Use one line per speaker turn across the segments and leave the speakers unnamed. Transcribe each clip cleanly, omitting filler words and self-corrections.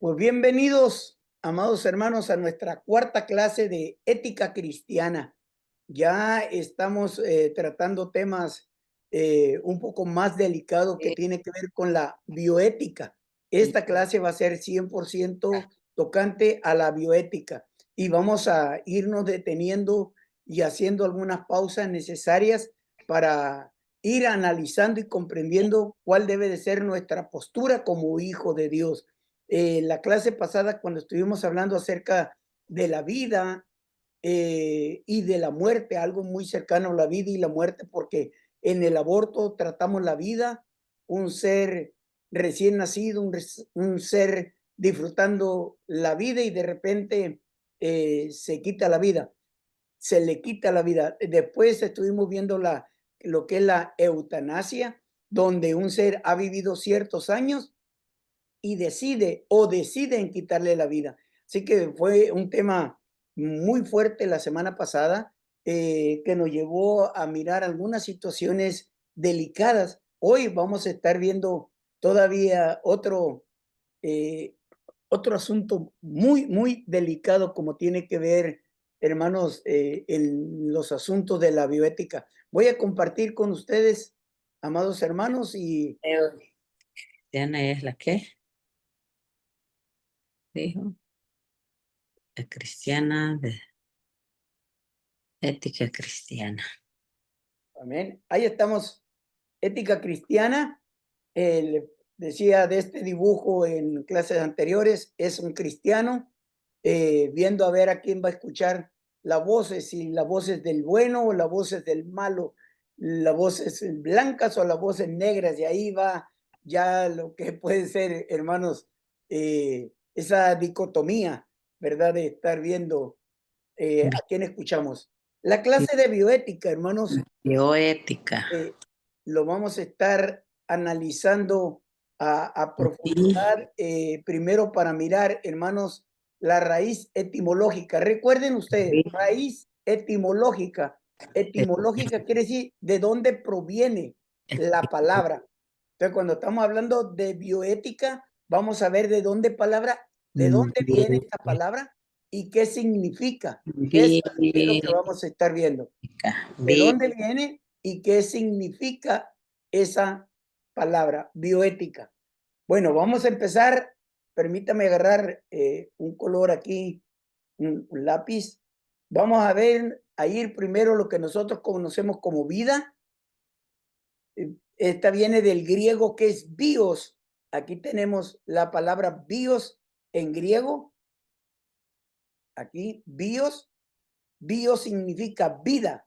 Pues bienvenidos, amados hermanos, a nuestra cuarta clase de ética cristiana. Ya estamos tratando temas un poco más delicados que
Sí,
tiene que ver con la bioética. Esta clase va a ser 100% tocante a la bioética y vamos a irnos deteniendo y haciendo algunas pausas necesarias para ir analizando y comprendiendo cuál debe de ser nuestra postura como hijo de Dios. La clase pasada, cuando estuvimos hablando acerca de la vida y de la muerte, algo muy cercano a la vida y la muerte, porque en el aborto tratamos la vida, un ser recién nacido, un ser disfrutando la vida y de repente se quita la vida, se le quita la vida. Después estuvimos viendo lo que es la eutanasia, donde un ser ha vivido ciertos años y deciden quitarle la vida. Así que fue un tema muy fuerte la semana pasada que nos llevó a mirar algunas situaciones delicadas. Hoy vamos a estar viendo todavía eh, otro asunto muy, muy delicado como tiene que ver, hermanos, en los asuntos de la bioética. Voy a compartir con ustedes, amados hermanos, y
creo que Diana es la que dijo, la cristiana de ética cristiana.
amén. Ahí estamos. Ética cristiana, le decía de este dibujo en clases anteriores, es un cristiano viendo a ver a quién va a escuchar las voces, si las voces del bueno o las voces del malo, las voces blancas o las voces negras, y ahí va ya lo que puede ser, hermanos, esa dicotomía, ¿verdad? De estar viendo a quién escuchamos. La clase de bioética, hermanos,
Bioética.
eh, lo vamos a estar analizando a
Sí,
profundidad, primero para mirar, hermanos, la raíz etimológica. Recuerden ustedes,
sí,
raíz etimológica. Etimológica quiere decir de dónde proviene la palabra. Entonces, cuando estamos hablando de bioética, vamos a ver de dónde viene esta palabra y qué significa. Eso es lo que
bíblica,
vamos a estar viendo. ¿De dónde viene y qué significa esa palabra, bioética? Bueno, vamos a empezar. Permítame agarrar un color aquí, un lápiz. Vamos a ir primero lo que nosotros conocemos como vida. Esta viene del griego que es bios. Aquí tenemos la palabra bios en griego. Aquí, bios. Bios significa vida.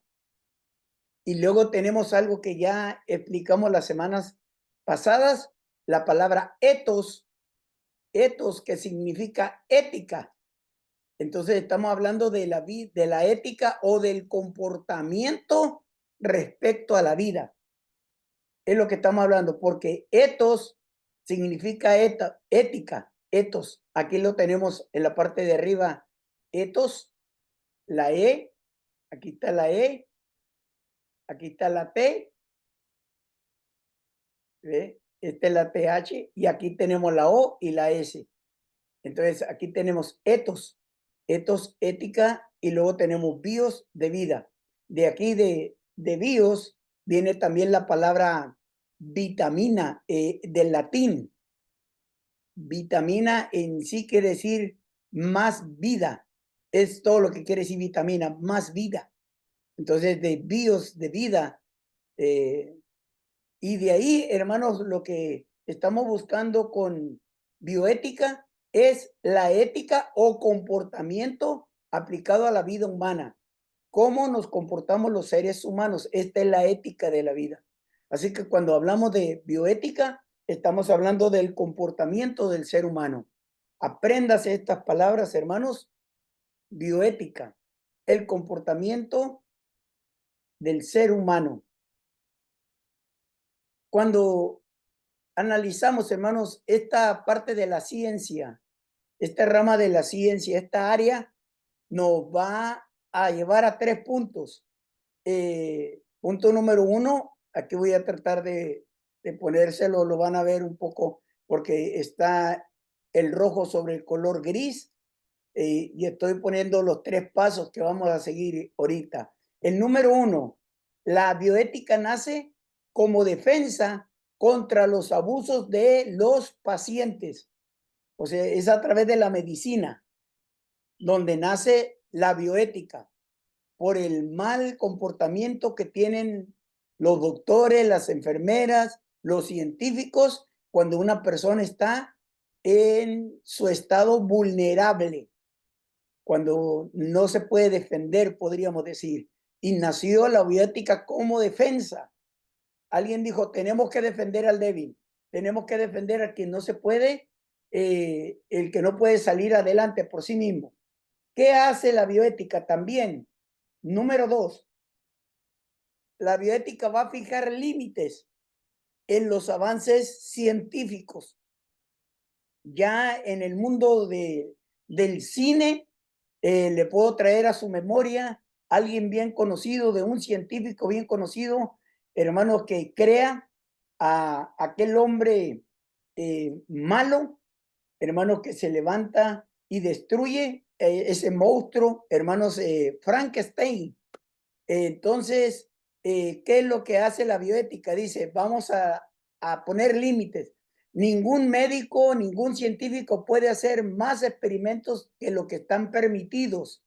Y luego tenemos algo que ya explicamos las semanas pasadas, la palabra etos que significa ética. Entonces estamos hablando de la ética o del comportamiento respecto a la vida. Es lo que estamos hablando, porque etos significa ética, etos. Aquí lo tenemos en la parte de arriba, etos, la E, aquí está la E, aquí está la T. ¿Ve? Esta es la TH y aquí tenemos la O y la S. Entonces aquí tenemos etos ética y luego tenemos bios de vida. De aquí de bios viene también la palabra vitamina del latín. Vitamina en sí quiere decir más vida. Es todo lo que quiere decir vitamina, más vida. Entonces de bios de vida eh, y de ahí, hermanos, lo que estamos buscando con bioética es la ética o comportamiento aplicado a la vida humana. ¿Cómo nos comportamos los seres humanos? Esta es la ética de la vida. Así que cuando hablamos de bioética, estamos hablando del comportamiento del ser humano. Apréndase estas palabras, hermanos. Bioética, el comportamiento del ser humano. Cuando analizamos, hermanos, esta parte de la ciencia, esta rama de la ciencia, esta área, nos va a llevar a 3 puntos. Punto número 1, aquí voy a tratar de ponérselo, lo van a ver un poco porque está el rojo sobre el color gris, y estoy poniendo los 3 pasos que vamos a seguir ahorita. El número 1, la bioética nace como defensa contra los abusos de los pacientes. O sea, es a través de la medicina donde nace la bioética, por el mal comportamiento que tienen los doctores, las enfermeras, los científicos, cuando una persona está en su estado vulnerable, cuando no se puede defender, podríamos decir. Y nació la bioética como defensa. Alguien dijo, tenemos que defender al débil, tenemos que defender al que no se puede, el que no puede salir adelante por sí mismo. ¿Qué hace la bioética también? Número 2, la bioética va a fijar límites en los avances científicos. Ya en el mundo del cine, le puedo traer a su memoria a alguien bien conocido, de un científico bien conocido, hermanos, que crea a aquel hombre malo, hermanos, que se levanta y destruye ese monstruo, hermanos, Frankenstein. Entonces, ¿qué es lo que hace la bioética? Dice, vamos a poner límites. Ningún médico, ningún científico puede hacer más experimentos que lo que están permitidos.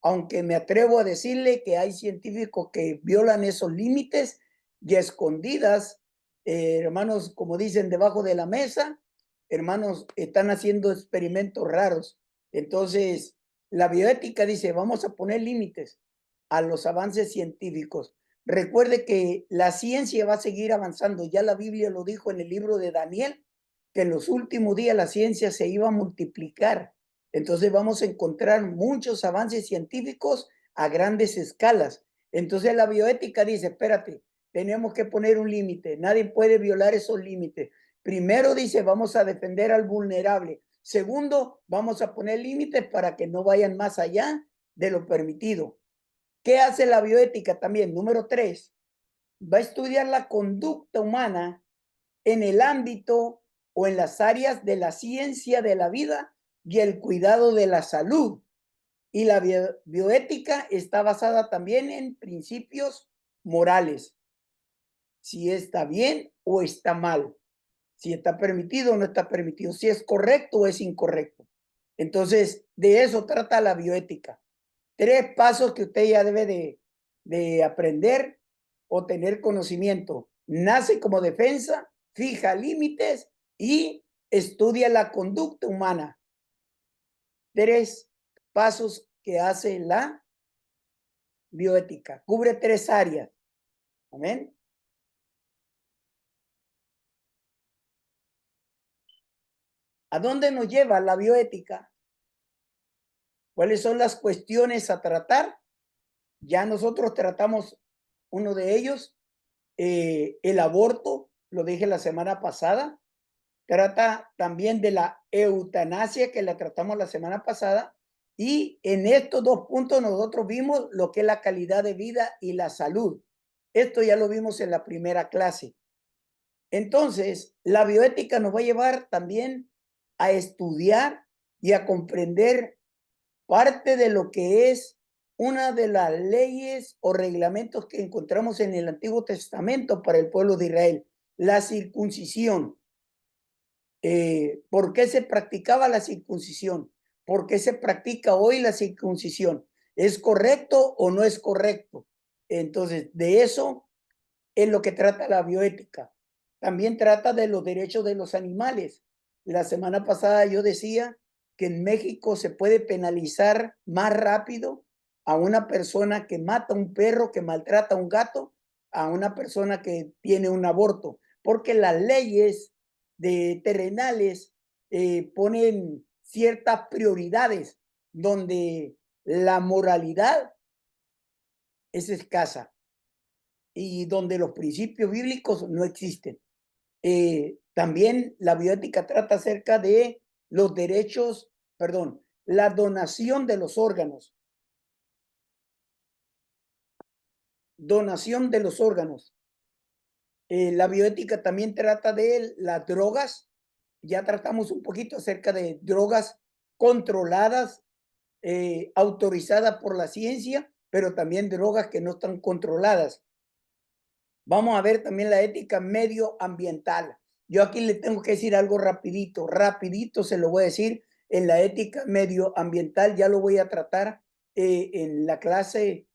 Aunque me atrevo a decirle que hay científicos que violan esos límites y a escondidas, hermanos, como dicen, debajo de la mesa, hermanos, están haciendo experimentos raros. Entonces, la bioética dice, vamos a poner límites a los avances científicos. Recuerde que la ciencia va a seguir avanzando. Ya la Biblia lo dijo en el libro de Daniel, que en los últimos días la ciencia se iba a multiplicar. Entonces vamos a encontrar muchos avances científicos a grandes escalas. Entonces la bioética dice, espérate, tenemos que poner un límite. Nadie puede violar esos límites. Primero dice, vamos a defender al vulnerable. Segundo, vamos a poner límites para que no vayan más allá de lo permitido. ¿Qué hace la bioética también? Número 3, va a estudiar la conducta humana en el ámbito o en las áreas de la ciencia de la vida y el cuidado de la salud. Y la bioética está basada también en principios morales. Si está bien o está mal. Si está permitido o no está permitido. Si es correcto o es incorrecto. Entonces, de eso trata la bioética. 3 pasos que usted ya debe de aprender o tener conocimiento. Nace como defensa, fija límites y estudia la conducta humana. 3 pasos que hace la bioética. Cubre 3 áreas. Amén. ¿A dónde nos lleva la bioética? ¿Cuáles son las cuestiones a tratar? Ya nosotros tratamos uno de ellos, el aborto, lo dije la semana pasada. Trata también de la eutanasia, que la tratamos la semana pasada. Y en estos 2 puntos nosotros vimos lo que es la calidad de vida y la salud. Esto ya lo vimos en la primera clase. Entonces, la bioética nos va a llevar también a estudiar y a comprender parte de lo que es una de las leyes o reglamentos que encontramos en el Antiguo Testamento para el pueblo de Israel, la circuncisión. ¿Por qué se practicaba la circuncisión? ¿Por qué se practica hoy la circuncisión? ¿Es correcto o no es correcto? Entonces, de eso es lo que trata la bioética. También trata de los derechos de los animales. La semana pasada yo decía que en México se puede penalizar más rápido a una persona que mata a un perro, que maltrata a un gato, a una persona que tiene un aborto, porque las leyes terrenales ponen ciertas prioridades donde la moralidad es escasa y donde los principios bíblicos no existen. También la bioética trata acerca de los derechos, perdón, la donación de los órganos. Donación de los órganos. La bioética también trata de las drogas, ya tratamos un poquito acerca de drogas controladas, autorizadas por la ciencia, pero también drogas que no están controladas. Vamos a ver también la ética medioambiental. Yo aquí le tengo que decir algo rapidito, rapidito se lo voy a decir. En la ética medioambiental ya lo voy a tratar en la clase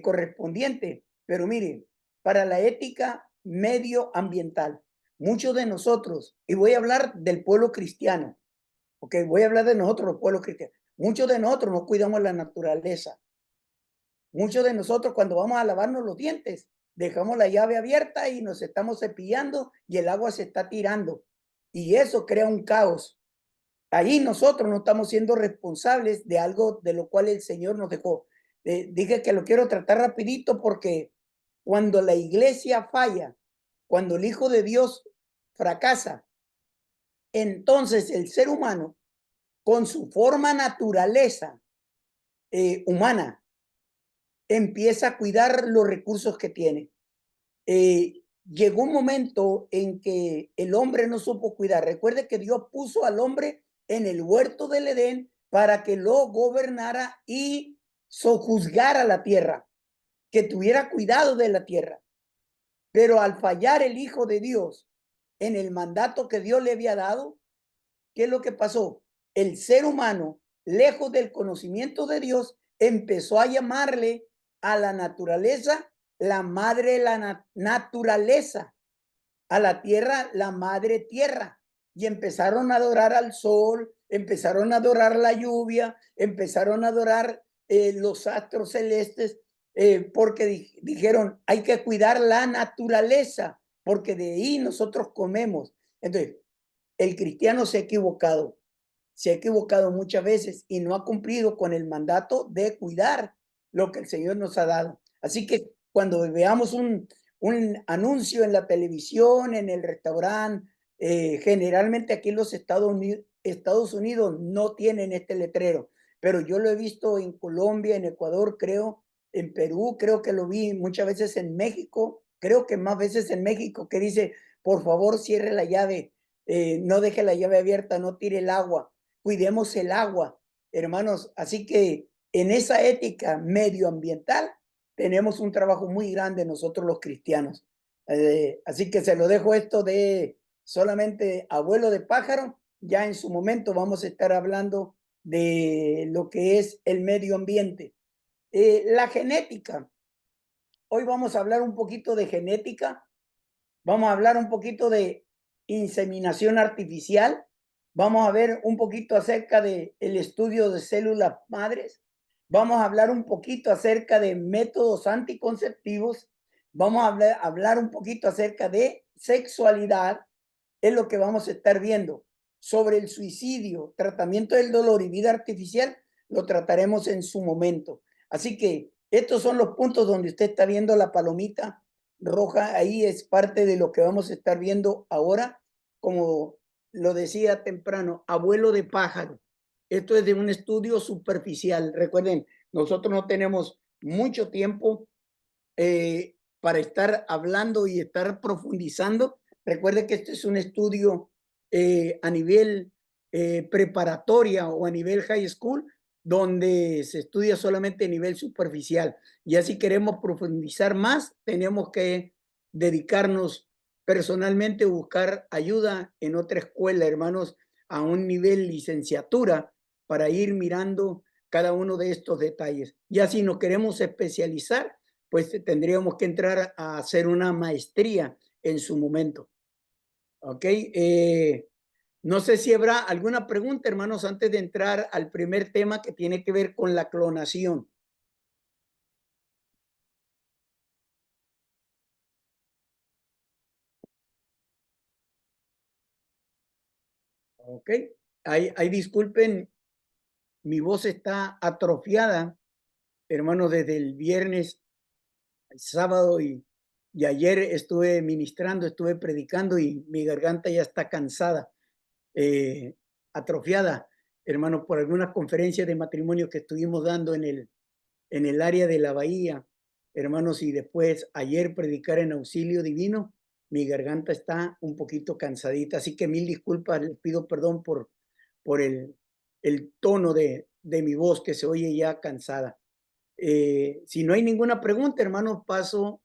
correspondiente. Pero mire, para la ética medioambiental, muchos de nosotros, y voy a hablar del pueblo cristiano, ok, voy a hablar de nosotros, los pueblos cristianos. Muchos de nosotros no cuidamos la naturaleza. Muchos de nosotros cuando vamos a lavarnos los dientes, dejamos la llave abierta y nos estamos cepillando y el agua se está tirando. Y eso crea un caos. Ahí nosotros no estamos siendo responsables de algo de lo cual el Señor nos dejó. Dije que lo quiero tratar rapidito porque cuando la iglesia falla, cuando el Hijo de Dios fracasa, entonces el ser humano, con su forma naturaleza humana, empieza a cuidar los recursos que tiene. Llegó un momento en que el hombre no supo cuidar. Recuerde que Dios puso al hombre en el huerto del Edén para que lo gobernara y sojuzgara la tierra, que tuviera cuidado de la tierra. Pero al fallar el Hijo de Dios en el mandato que Dios le había dado, ¿qué es lo que pasó? El ser humano, lejos del conocimiento de Dios, empezó a llamarle a la naturaleza la madre de la naturaleza, a la tierra la madre tierra. Y empezaron a adorar al sol, empezaron a adorar la lluvia, empezaron a adorar los astros celestes, porque dijeron, hay que cuidar la naturaleza, porque de ahí nosotros comemos. Entonces, el cristiano se ha equivocado muchas veces y no ha cumplido con el mandato de cuidar lo que el Señor nos ha dado. Así que cuando veamos un anuncio en la televisión, en el restaurante, generalmente aquí en los Estados Unidos no tienen este letrero, pero yo lo he visto en Colombia, en Ecuador, creo, en Perú, creo que lo vi muchas veces en México, creo que más veces en México, que dice, por favor, cierre la llave, no deje la llave abierta, no tire el agua, cuidemos el agua, hermanos. Así que en esa ética medioambiental tenemos un trabajo muy grande nosotros los cristianos. Así que se lo dejo esto de solamente abuelo de pájaro. Ya en su momento vamos a estar hablando de lo que es el medio ambiente. La genética. Hoy vamos a hablar un poquito de genética. Vamos a hablar un poquito de inseminación artificial. Vamos a ver un poquito acerca del estudio de células madres. Vamos a hablar un poquito acerca de métodos anticonceptivos. Vamos a hablar un poquito acerca de sexualidad. Es lo que vamos a estar viendo. Sobre el suicidio, tratamiento del dolor y vida artificial, lo trataremos en su momento. Así que estos son los puntos donde usted está viendo la palomita roja. Ahí es parte de lo que vamos a estar viendo ahora. Como lo decía temprano, abuelo de pájaro. Esto es de un estudio superficial. Recuerden, nosotros no tenemos mucho tiempo para estar hablando y estar profundizando. Recuerde que este es un estudio a nivel preparatoria o a nivel high school, donde se estudia solamente a nivel superficial. Ya si queremos profundizar más, tenemos que dedicarnos personalmente a buscar ayuda en otra escuela, hermanos, a un nivel licenciatura, para ir mirando cada uno de estos detalles. Ya si nos queremos especializar, pues tendríamos que entrar a hacer una maestría en su momento. ¿Ok? No sé si habrá alguna pregunta, hermanos, antes de entrar al primer tema que tiene que ver con la clonación. ¿Ok? Ahí disculpen, mi voz está atrofiada, hermanos, desde el viernes, el sábado y ayer estuve ministrando, estuve predicando y mi garganta ya está cansada, atrofiada, hermano, por algunas conferencias de matrimonio que estuvimos dando en el área de la bahía, hermanos, y después ayer predicar en auxilio divino. mi garganta está un poquito cansadita, así que mil disculpas, les pido perdón por el tono de mi voz que se oye ya cansada. Si no hay ninguna pregunta, hermanos, paso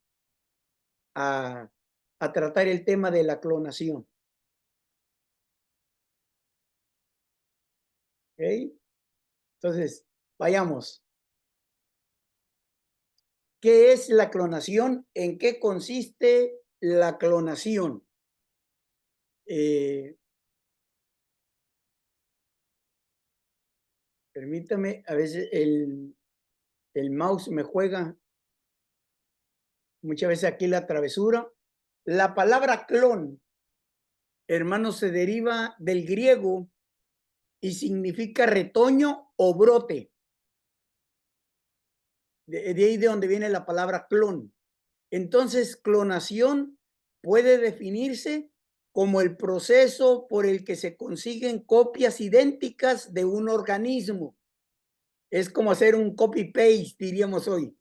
a, a tratar el tema de la clonación. ¿Ok? Entonces, vayamos. ¿Qué es la clonación? ¿En qué consiste la clonación? Permítame, a veces el mouse me juega muchas veces aquí la travesura. La palabra clon, hermano, se deriva del griego y significa retoño o brote. De ahí de donde viene la palabra clon. Entonces, clonación puede definirse como el proceso por el que se consiguen copias idénticas de un organismo. Es como hacer un copy-paste, diríamos hoy.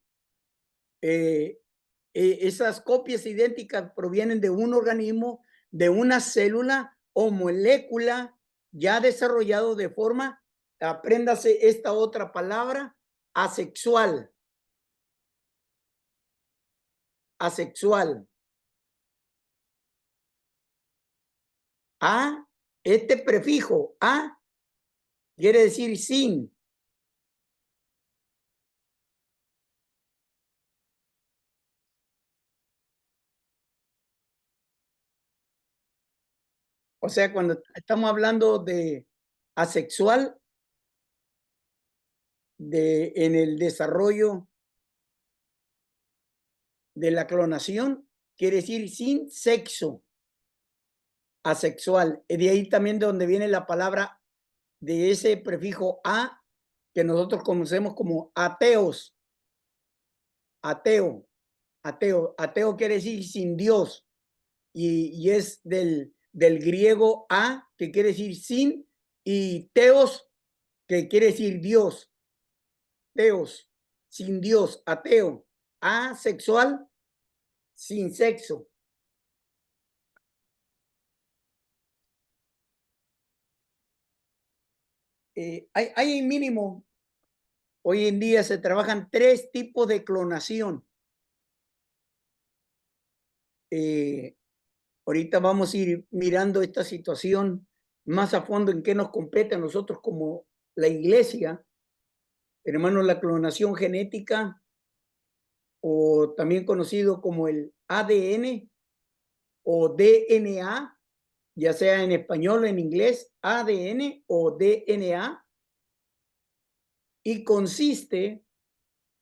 Esas copias idénticas provienen de un organismo, de una célula o molécula ya desarrollado de forma, apréndase esta otra palabra, asexual. Asexual. A, este prefijo a quiere decir sin. O sea, cuando estamos hablando de asexual, en el desarrollo de la clonación, quiere decir sin sexo, asexual. Y de ahí también de donde viene la palabra de ese prefijo a, que nosotros conocemos como ateos. Ateo, ateo. Ateo quiere decir sin Dios. Y es del griego a, que quiere decir sin, y teos, que quiere decir Dios. Teos, sin Dios, ateo. Asexual, sin sexo. Hay mínimo, hoy en día se trabajan 3 tipos de clonación. Ahorita vamos a ir mirando esta situación más a fondo en qué nos compete a nosotros como la iglesia. Hermanos, la clonación genética, o también conocido como el ADN o DNA, ya sea en español o en inglés, ADN o DNA, y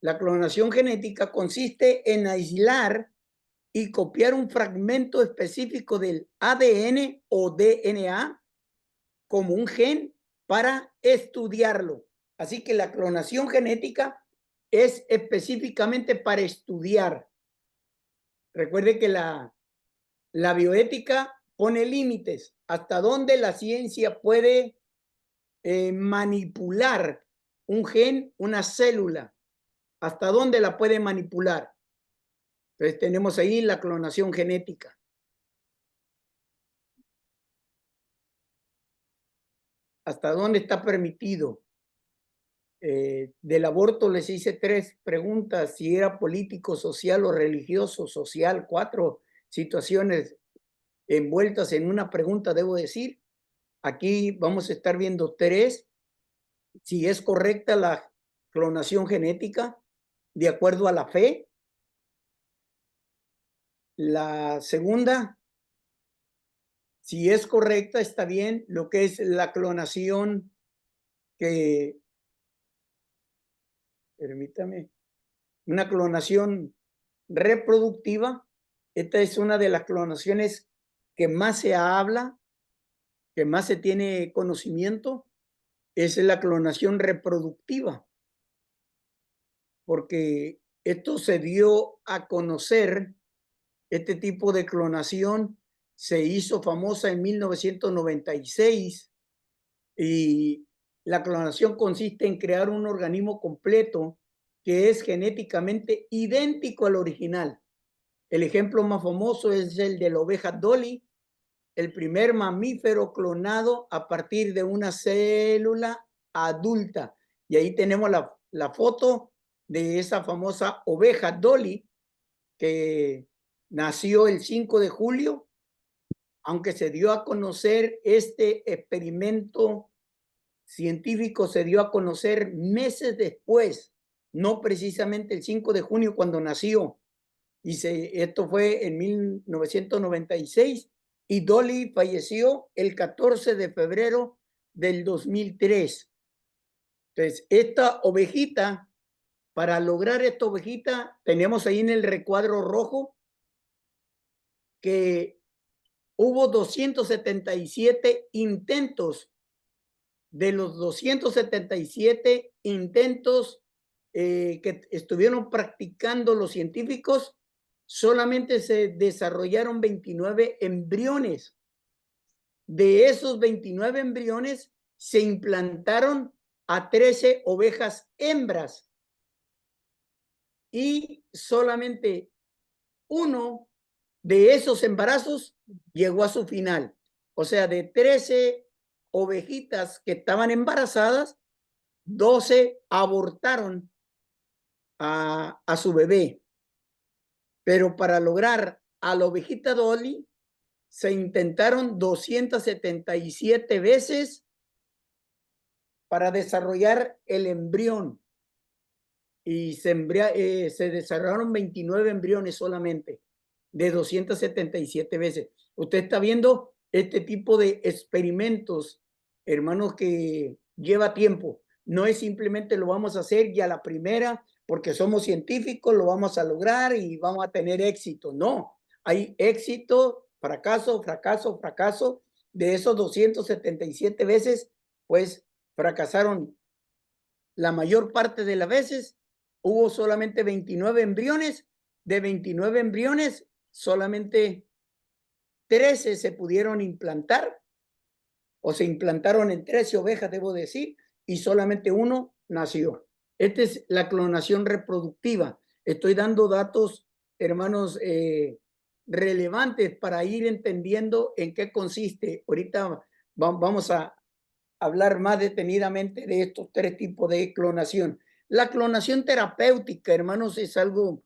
la clonación genética consiste en aislar y copiar un fragmento específico del ADN o DNA como un gen para estudiarlo. Así que la clonación genética es específicamente para estudiar. Recuerde que la bioética pone límites hasta dónde la ciencia puede manipular un gen, una célula, hasta dónde la puede manipular. Entonces tenemos ahí la clonación genética. ¿Hasta dónde está permitido? Del aborto les hice 3 preguntas, si era político, social o religioso. Social, 4 situaciones envueltas en una pregunta, debo decir. Aquí vamos a estar viendo 3. Si es correcta la clonación genética de acuerdo a la fe. La segunda, si es correcta, está bien lo que es la clonación que, permítame, una clonación reproductiva. Esta es una de las clonaciones que más se habla, que más se tiene conocimiento, es la clonación reproductiva, porque esto se dio a conocer, este tipo de clonación se hizo famosa en 1996 y la clonación consiste en crear un organismo completo que es genéticamente idéntico al original. El ejemplo más famoso es el de la oveja Dolly, el primer mamífero clonado a partir de una célula adulta. Y ahí tenemos la foto de esa famosa oveja Dolly que nació el 5 de julio, aunque se dio a conocer este experimento científico, se dio a conocer meses después, no precisamente el 5 de junio cuando nació. Esto fue en 1996 y Dolly falleció el 14 de febrero del 2003. Entonces, esta ovejita, para lograr esta ovejita, tenemos ahí en el recuadro rojo que hubo 277 intentos. De los 277 intentos que estuvieron practicando los científicos, solamente se desarrollaron 29 embriones. De esos 29 embriones se implantaron a 13 ovejas hembras y solamente uno de esos embarazos llegó a su final. O sea, de 13 ovejitas que estaban embarazadas, 12 abortaron a su bebé. Pero para lograr a la ovejita Dolly, se intentaron 277 veces para desarrollar el embrión. Y se desarrollaron 29 embriones solamente, de 277 veces. Usted está viendo este tipo de experimentos, hermanos, que lleva tiempo. No es simplemente lo vamos a hacer y a la primera, porque somos científicos, lo vamos a lograr y vamos a tener éxito. No, hay éxito, fracaso, fracaso, fracaso. De esos 277 veces, pues fracasaron la mayor parte de las veces. Hubo solamente 29 embriones. De 29 embriones, solamente 13 se pudieron implantar, o se implantaron en 13 ovejas, debo decir, y solamente uno nació. Esta es la clonación reproductiva. Estoy dando datos, hermanos, relevantes para ir entendiendo en qué consiste. Ahorita vamos a hablar más detenidamente de estos tres tipos de clonación. La clonación terapéutica, hermanos, es algo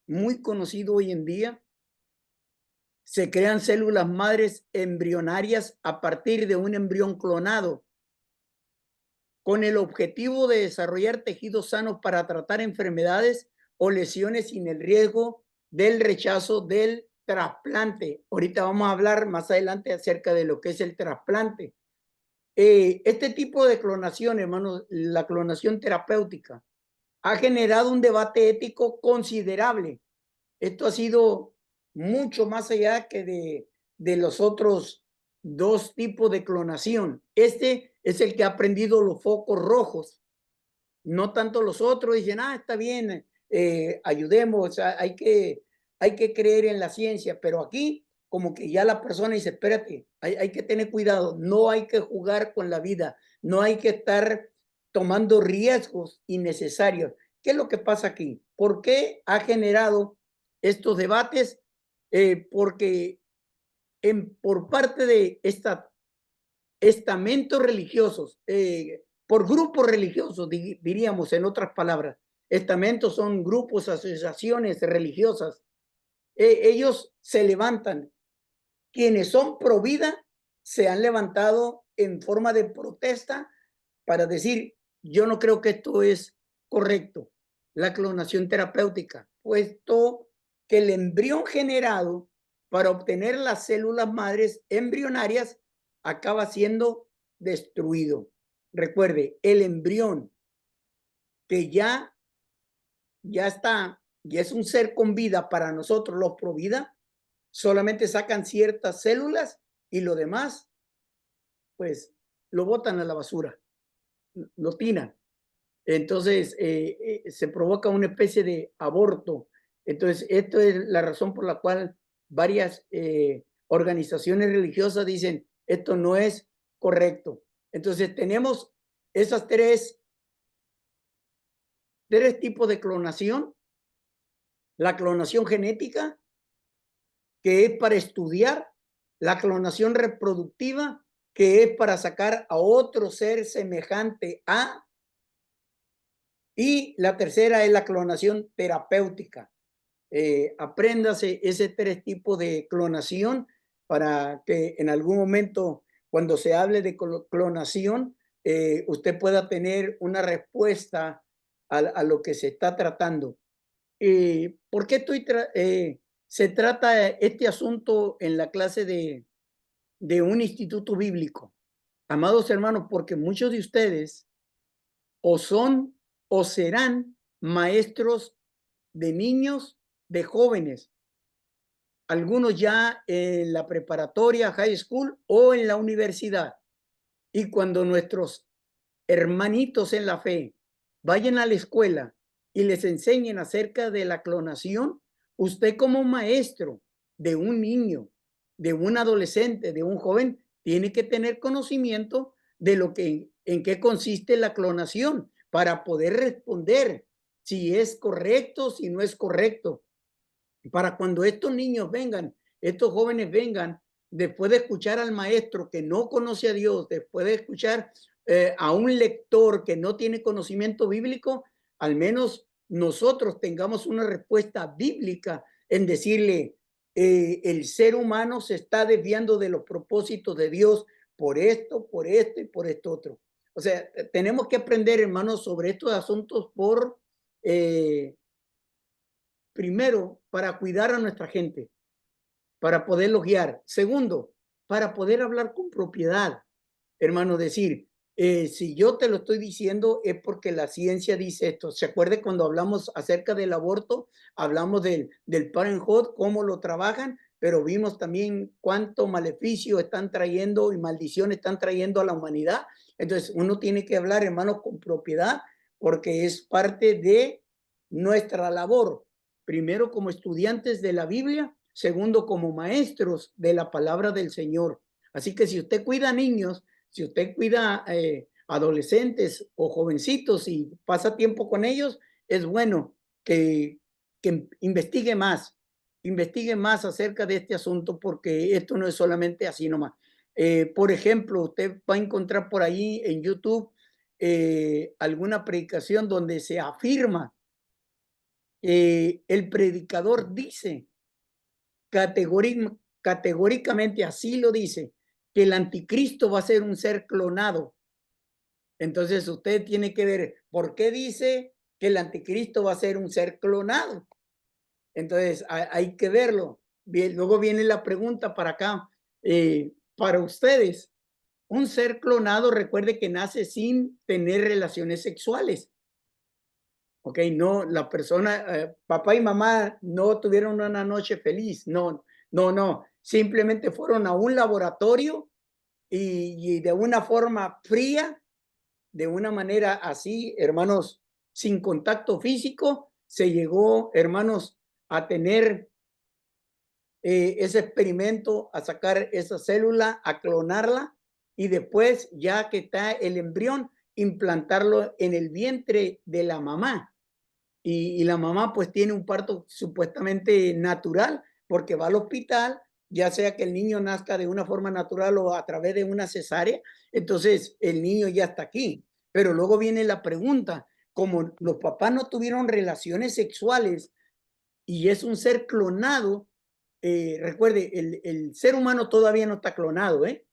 muy conocido hoy en día. Se crean células madres embrionarias a partir de un embrión clonado con el objetivo de desarrollar tejidos sanos para tratar enfermedades o lesiones sin el riesgo del rechazo del trasplante. Ahorita vamos a hablar más adelante acerca de lo que es el trasplante. Este tipo de clonación, hermanos, la clonación terapéutica, ha generado un debate ético considerable. Esto ha sido mucho más allá que de los otros dos tipos de clonación. Este es el que ha prendido los focos rojos, no tanto los otros. Dicen, está bien, ayudemos, hay que creer en la ciencia, pero aquí como que ya la persona dice, espérate, hay que tener cuidado, no hay que jugar con la vida, no hay que estar tomando riesgos innecesarios. ¿Qué es lo que pasa aquí? ¿Por qué ha generado estos debates? Porque por parte de estamentos religiosos, por grupos religiosos, diríamos en otras palabras, estamentos son grupos, asociaciones religiosas, ellos se levantan. Quienes son pro vida se han levantado en forma de protesta para decir, yo no creo que esto es correcto, la clonación terapéutica, puesto que el embrión generado para obtener las células madres embrionarias acaba siendo destruido. Recuerde, el embrión que ya está, ya es un ser con vida para nosotros los pro vida, solamente sacan ciertas células y lo demás, pues, lo botan a la basura, lo tiran. Entonces, se provoca una especie de aborto. Entonces, esto es la razón por la cual varias organizaciones religiosas dicen, esto no es correcto. Entonces, tenemos esas tres tipos de clonación. La clonación genética, que es para estudiar, la clonación reproductiva, que es para sacar a otro ser semejante a, y la tercera es la clonación terapéutica. Apréndase ese 3 tipos de clonación para que en algún momento, cuando se hable de clonación, usted pueda tener una respuesta a lo que se está tratando. ¿Por qué se trata este asunto en la clase de un instituto bíblico? Amados hermanos, porque muchos de ustedes o son o serán maestros de niños, de jóvenes, algunos ya en la preparatoria, high school o en la universidad. Y cuando nuestros hermanitos en la fe vayan a la escuela y les enseñen acerca de la clonación, usted como maestro de un niño, de un adolescente, de un joven, tiene que tener conocimiento de lo que en qué consiste la clonación para poder responder si es correcto, si no es correcto. Para cuando estos niños vengan, estos jóvenes vengan, después de escuchar al maestro que no conoce a Dios, después de escuchar a un lector que no tiene conocimiento bíblico, al menos nosotros tengamos una respuesta bíblica en decirle, el ser humano se está desviando de los propósitos de Dios por esto y por esto otro. O sea, tenemos que aprender, hermanos, sobre estos asuntos primero, para cuidar a nuestra gente, para poderlos guiar. Segundo, para poder hablar con propiedad, hermano, decir, si yo te lo estoy diciendo es porque la ciencia dice esto. ¿Se acuerda cuando hablamos acerca del aborto? Hablamos del Parenthood, cómo lo trabajan, pero vimos también cuánto maleficio están trayendo y maldición están trayendo a la humanidad. Entonces, uno tiene que hablar, hermano, con propiedad, porque es parte de nuestra labor. Primero, como estudiantes de la Biblia. Segundo, como maestros de la palabra del Señor. Así que si usted cuida niños, si usted cuida adolescentes o jovencitos y pasa tiempo con ellos, es bueno que investigue más acerca de este asunto, porque esto no es solamente así nomás. Por ejemplo, usted va a encontrar por ahí en YouTube alguna predicación donde se afirma, el predicador dice categóricamente, así lo dice, que el anticristo va a ser un ser clonado. Entonces usted tiene que ver por qué dice que el anticristo va a ser un ser clonado. Entonces hay que verlo. Bien, luego viene la pregunta para acá. Para ustedes, un ser clonado, recuerde que nace sin tener relaciones sexuales. Ok, no, la persona, papá y mamá no tuvieron una noche feliz. No, no, no. Simplemente fueron a un laboratorio y de una forma fría, de una manera así, hermanos, sin contacto físico, se llegó, hermanos, a tener ese experimento, a sacar esa célula, a clonarla y después, ya que está el embrión, implantarlo en el vientre de la mamá. Y la mamá pues tiene un parto supuestamente natural porque va al hospital, ya sea que el niño nazca de una forma natural o a través de una cesárea, entonces el niño ya está aquí. Pero luego viene la pregunta, como los papás no tuvieron relaciones sexuales y es un ser clonado, recuerde, el ser humano todavía no está clonado, ¿eh?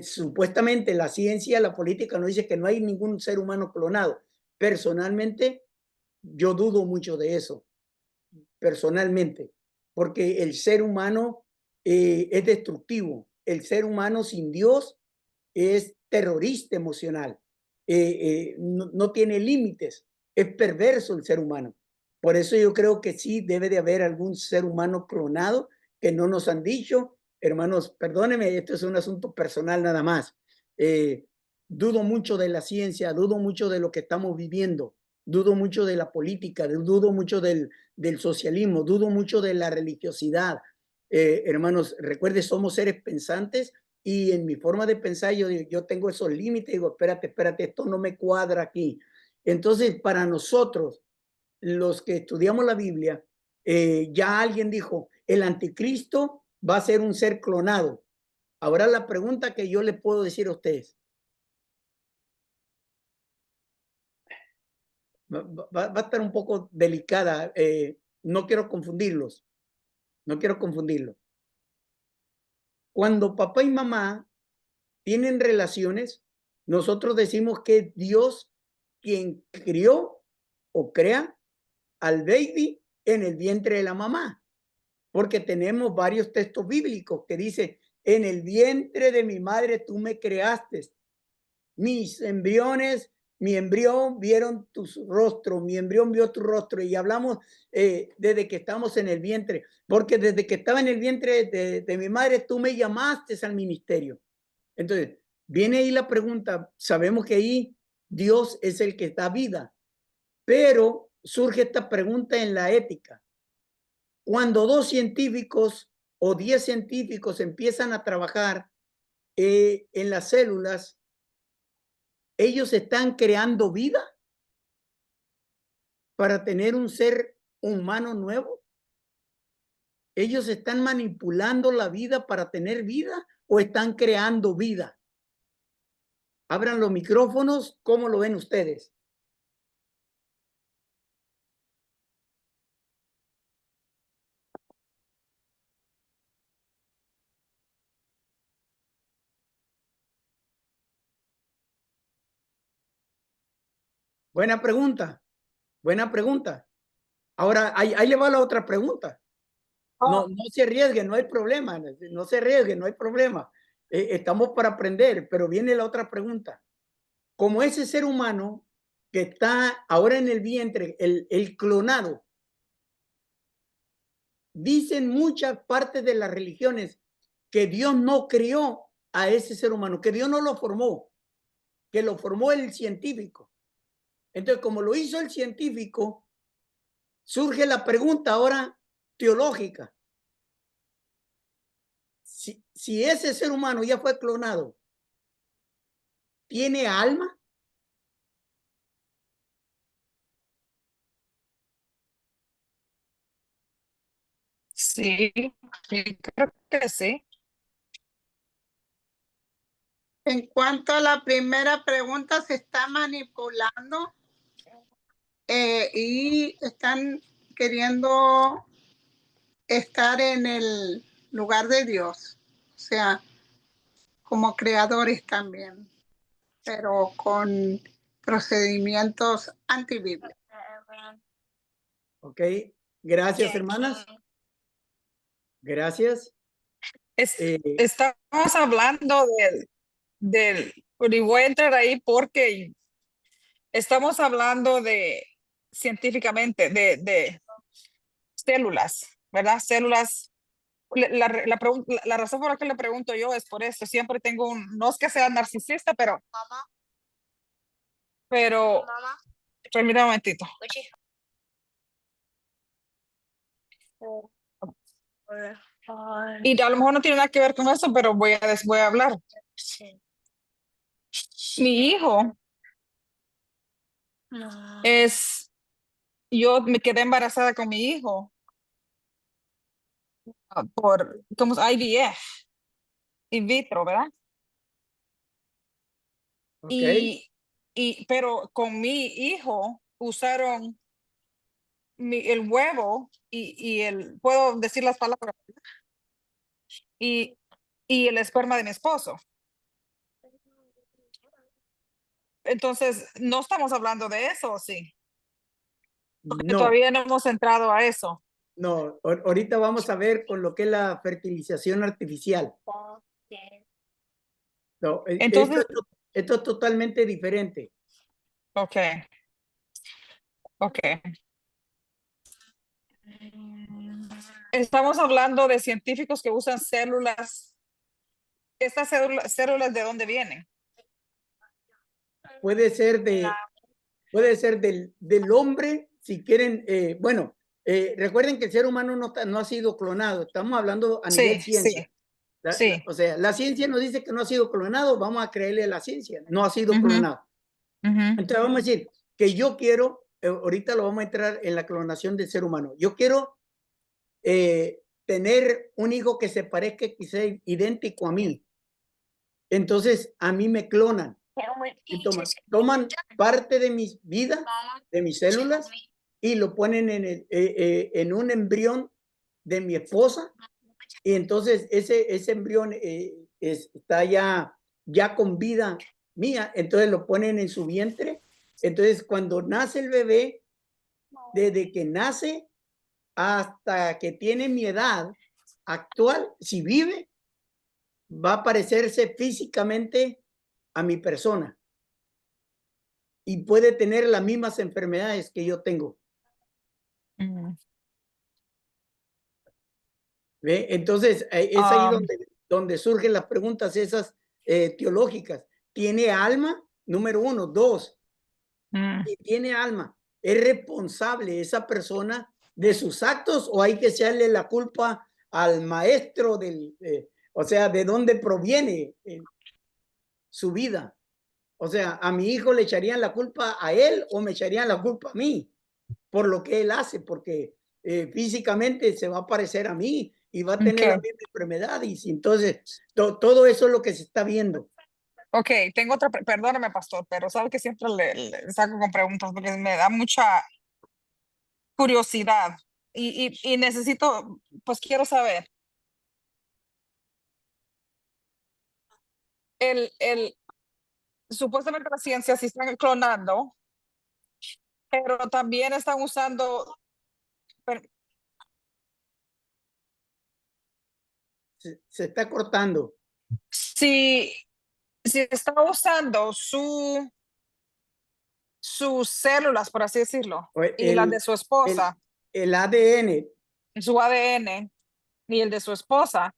Supuestamente la ciencia, la política nos dice que no hay ningún ser humano clonado. Personalmente, yo dudo mucho de eso, personalmente, porque el ser humano es destructivo. El ser humano sin Dios es terrorista emocional. No tiene límites. Es perverso el ser humano. Por eso yo creo que sí debe de haber algún ser humano clonado que no nos han dicho. Hermanos, perdónenme, esto es un asunto personal nada más. Dudo mucho de la ciencia, dudo mucho de lo que estamos viviendo, dudo mucho de la política, dudo mucho del socialismo, dudo mucho de la religiosidad. Hermanos, recuerde, somos seres pensantes y en mi forma de pensar yo tengo esos límites, digo, espérate, esto no me cuadra aquí. Entonces, para nosotros, los que estudiamos la Biblia, ya alguien dijo, el anticristo va a ser un ser clonado. Ahora la pregunta que yo le puedo decir a ustedes. Va a estar un poco delicada. No quiero confundirlos. No quiero confundirlos. Cuando papá y mamá tienen relaciones, nosotros decimos que es Dios quien crió o crea al baby en el vientre de la mamá. Porque tenemos varios textos bíblicos que dice, en el vientre de mi madre tú me creaste. Mis embriones, mi embrión vieron tu rostro, mi embrión vio tu rostro. Y hablamos desde que estamos en el vientre, porque desde que estaba en el vientre de mi madre, tú me llamaste al ministerio. Entonces, viene ahí la pregunta, sabemos que ahí Dios es el que da vida, pero surge esta pregunta en la ética. Cuando 2 científicos o 10 científicos empiezan a trabajar en las células, ellos están creando vida para tener un ser humano nuevo. Ellos están manipulando la vida para tener vida o están creando vida. Abran los micrófonos, ¿cómo lo ven ustedes? Buena pregunta, buena pregunta. Ahora, ahí le va la otra pregunta. No, no se arriesgue, no hay problema, no se arriesgue, no hay problema. Estamos para aprender, pero viene la otra pregunta. Como ese ser humano que está ahora en el vientre, el clonado, dicen muchas partes de las religiones que Dios no creó a ese ser humano, que Dios no lo formó, que lo formó el científico. Entonces, como lo hizo el científico, surge la pregunta ahora teológica. Si ese ser humano ya fue clonado, ¿tiene alma?
Sí, creo que sí.
En cuanto a la primera pregunta, se está manipulando y están queriendo estar en el lugar de Dios, o sea, como creadores también, pero con procedimientos antibíblicos.
Ok, gracias, hermanas. Gracias.
Estamos hablando y voy a entrar ahí porque estamos hablando de científicamente de células, ¿verdad? Células. La razón por la que le pregunto yo es por eso. Siempre tengo no es que sea narcisista, pero permítame un momentito. Y a lo mejor no tiene nada que ver con eso, pero voy a hablar. Mi hijo yo me quedé embarazada con mi hijo por como IVF, in vitro, ¿verdad?
Okay.
Pero con mi hijo usaron el huevo puedo decir las palabras, y el esperma de mi esposo. Entonces, no estamos hablando de eso, ¿sí? Porque
No,
todavía no hemos entrado a eso.
no, ahorita vamos a ver con lo que es la fertilización artificial. No,
Entonces,
esto es totalmente diferente.
ok. Estamos hablando de científicos que usan células. ¿Estas células de dónde vienen?
Puede ser del hombre, si quieren. Bueno, recuerden que el ser humano no ha sido clonado. Estamos hablando a nivel ciencia.
Sí.
O sea, la ciencia nos dice que no ha sido clonado, vamos a creerle a la ciencia. No ha sido clonado. Entonces vamos a decir que yo quiero, ahorita lo vamos a entrar en la clonación del ser humano. Yo quiero tener tener un hijo que se parezca, que sea idéntico a mí. Entonces, a mí me clonan. Toman parte de mi vida, de mis células, y lo ponen en un embrión de mi esposa. Y entonces ese embrión está ya con vida mía. Entonces lo ponen en su vientre. Entonces, cuando nace el bebé, desde que nace hasta que tiene mi edad actual, si vive, va a parecerse físicamente a mi persona y puede tener las mismas enfermedades que yo tengo. ¿Ve? Entonces, es ahí donde surgen las preguntas esas teológicas. ¿Tiene alma? Número uno. Dos, si tiene alma, ¿es responsable esa persona de sus actos o hay que echarle la culpa al maestro o sea, de dónde proviene su vida? O sea, ¿a mi hijo le echarían la culpa a él o me echarían la culpa a mí por lo que él hace? Porque físicamente se va a parecer a mí y va a tener la misma enfermedad. Y entonces, todo eso es lo que se está viendo.
Ok, tengo otra, perdóname, pastor, pero sabe que siempre le saco con preguntas porque me da mucha curiosidad y necesito, pues quiero saber. Supuestamente la ciencia sí están clonando, pero también están usando.
Se está cortando.
Si está usando sus células, por así decirlo, y las de su esposa,
el ADN.
su ADN y el de su esposa,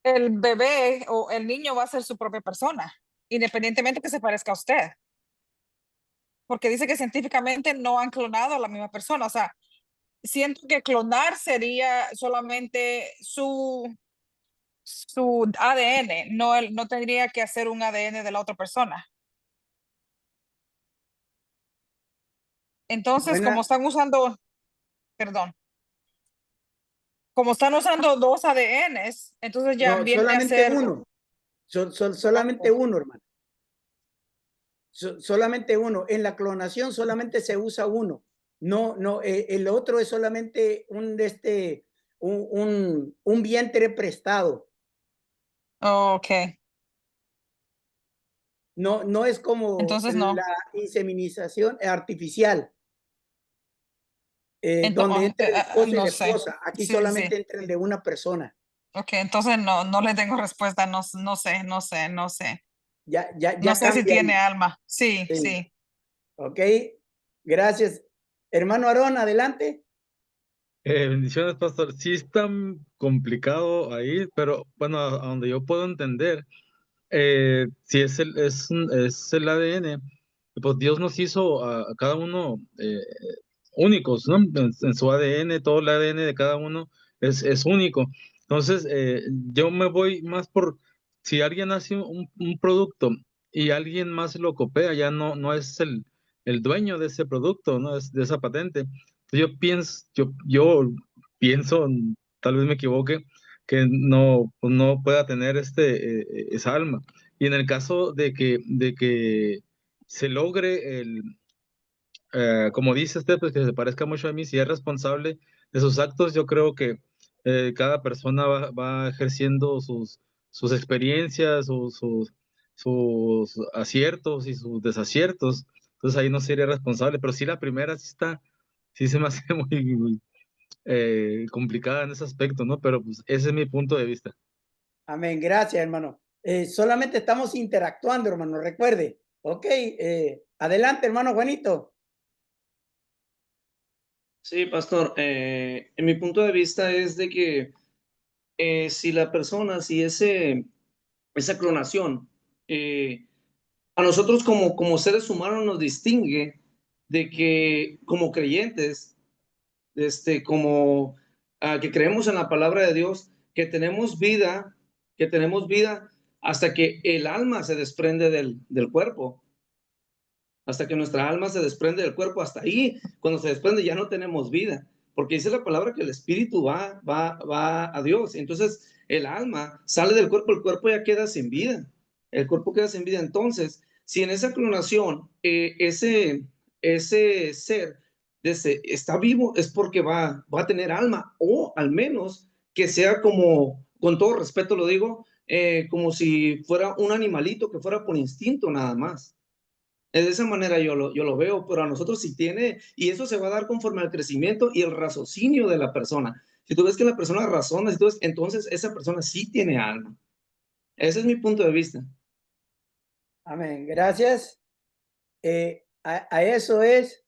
el bebé o el niño va a ser su propia persona, independientemente que se parezca a usted. Porque dice que científicamente no han clonado a la misma persona. O sea, siento que clonar sería solamente su ADN, no tendría que hacer un ADN de la otra persona. Entonces, como están usando dos ADNs, entonces ya
No,
viene a
solamente
ser
uno. Solamente uno, hermano. Solamente uno. En la clonación solamente se usa uno. No, el otro es solamente un vientre prestado.
ok.
No es como
Entonces no.
la inseminización artificial, donde entra el esposo y
no
la
sé.
esposa. Aquí
Sí,
solamente
sí.
entra el de una persona.
Ok, entonces no le tengo respuesta, no sé.
Ya
No sé si
cambia
tiene
ahí.
alma. Sí.
Ok, gracias. Hermano Aarón, adelante.
Bendiciones, pastor. Sí está complicado ahí, pero bueno, a donde yo puedo entender, si es el ADN, pues Dios nos hizo a cada uno únicos, ¿no? En su ADN, todo el ADN de cada uno es único. Entonces, yo me voy más por, si alguien hace un producto y alguien más lo copia, ya no es el dueño de ese producto, ¿no? Es de esa patente. Entonces, yo pienso, tal vez me equivoque, que pues no pueda tener esa alma. Y en el caso de que se logre como dice usted, pues que se parezca mucho a mí, si es responsable de sus actos, yo creo que cada persona va ejerciendo sus experiencias, sus aciertos y sus desaciertos. Entonces ahí no sería responsable, pero sí la primera sí se me hace muy complicada en ese aspecto, ¿no? Pero pues ese es mi punto de vista.
Amén, gracias, hermano. Solamente estamos interactuando, hermano, recuerde. Ok, adelante, hermano Juanito.
Sí, pastor, en mi punto de vista es de que si esa clonación a nosotros como seres humanos nos distingue de que como creyentes, que creemos en la palabra de Dios, que tenemos vida hasta que el alma se desprende del cuerpo. Hasta que nuestra alma se desprende del cuerpo, hasta ahí, cuando se desprende ya no tenemos vida. porque dice la palabra que el espíritu va a Dios. Entonces, el alma sale del cuerpo, el cuerpo ya queda sin vida. El cuerpo queda sin vida. Entonces, si en esa clonación ese ser está vivo, es porque va a tener alma, o al menos que sea como, con todo respeto lo digo, como si fuera un animalito que fuera por instinto nada más. De esa manera yo lo veo, pero a nosotros sí tiene, y eso se va a dar conforme al crecimiento y el raciocinio de la persona. Si tú ves que la persona razona, entonces esa persona sí tiene alma. Ese es mi punto de vista.
Amén. Gracias. A eso es,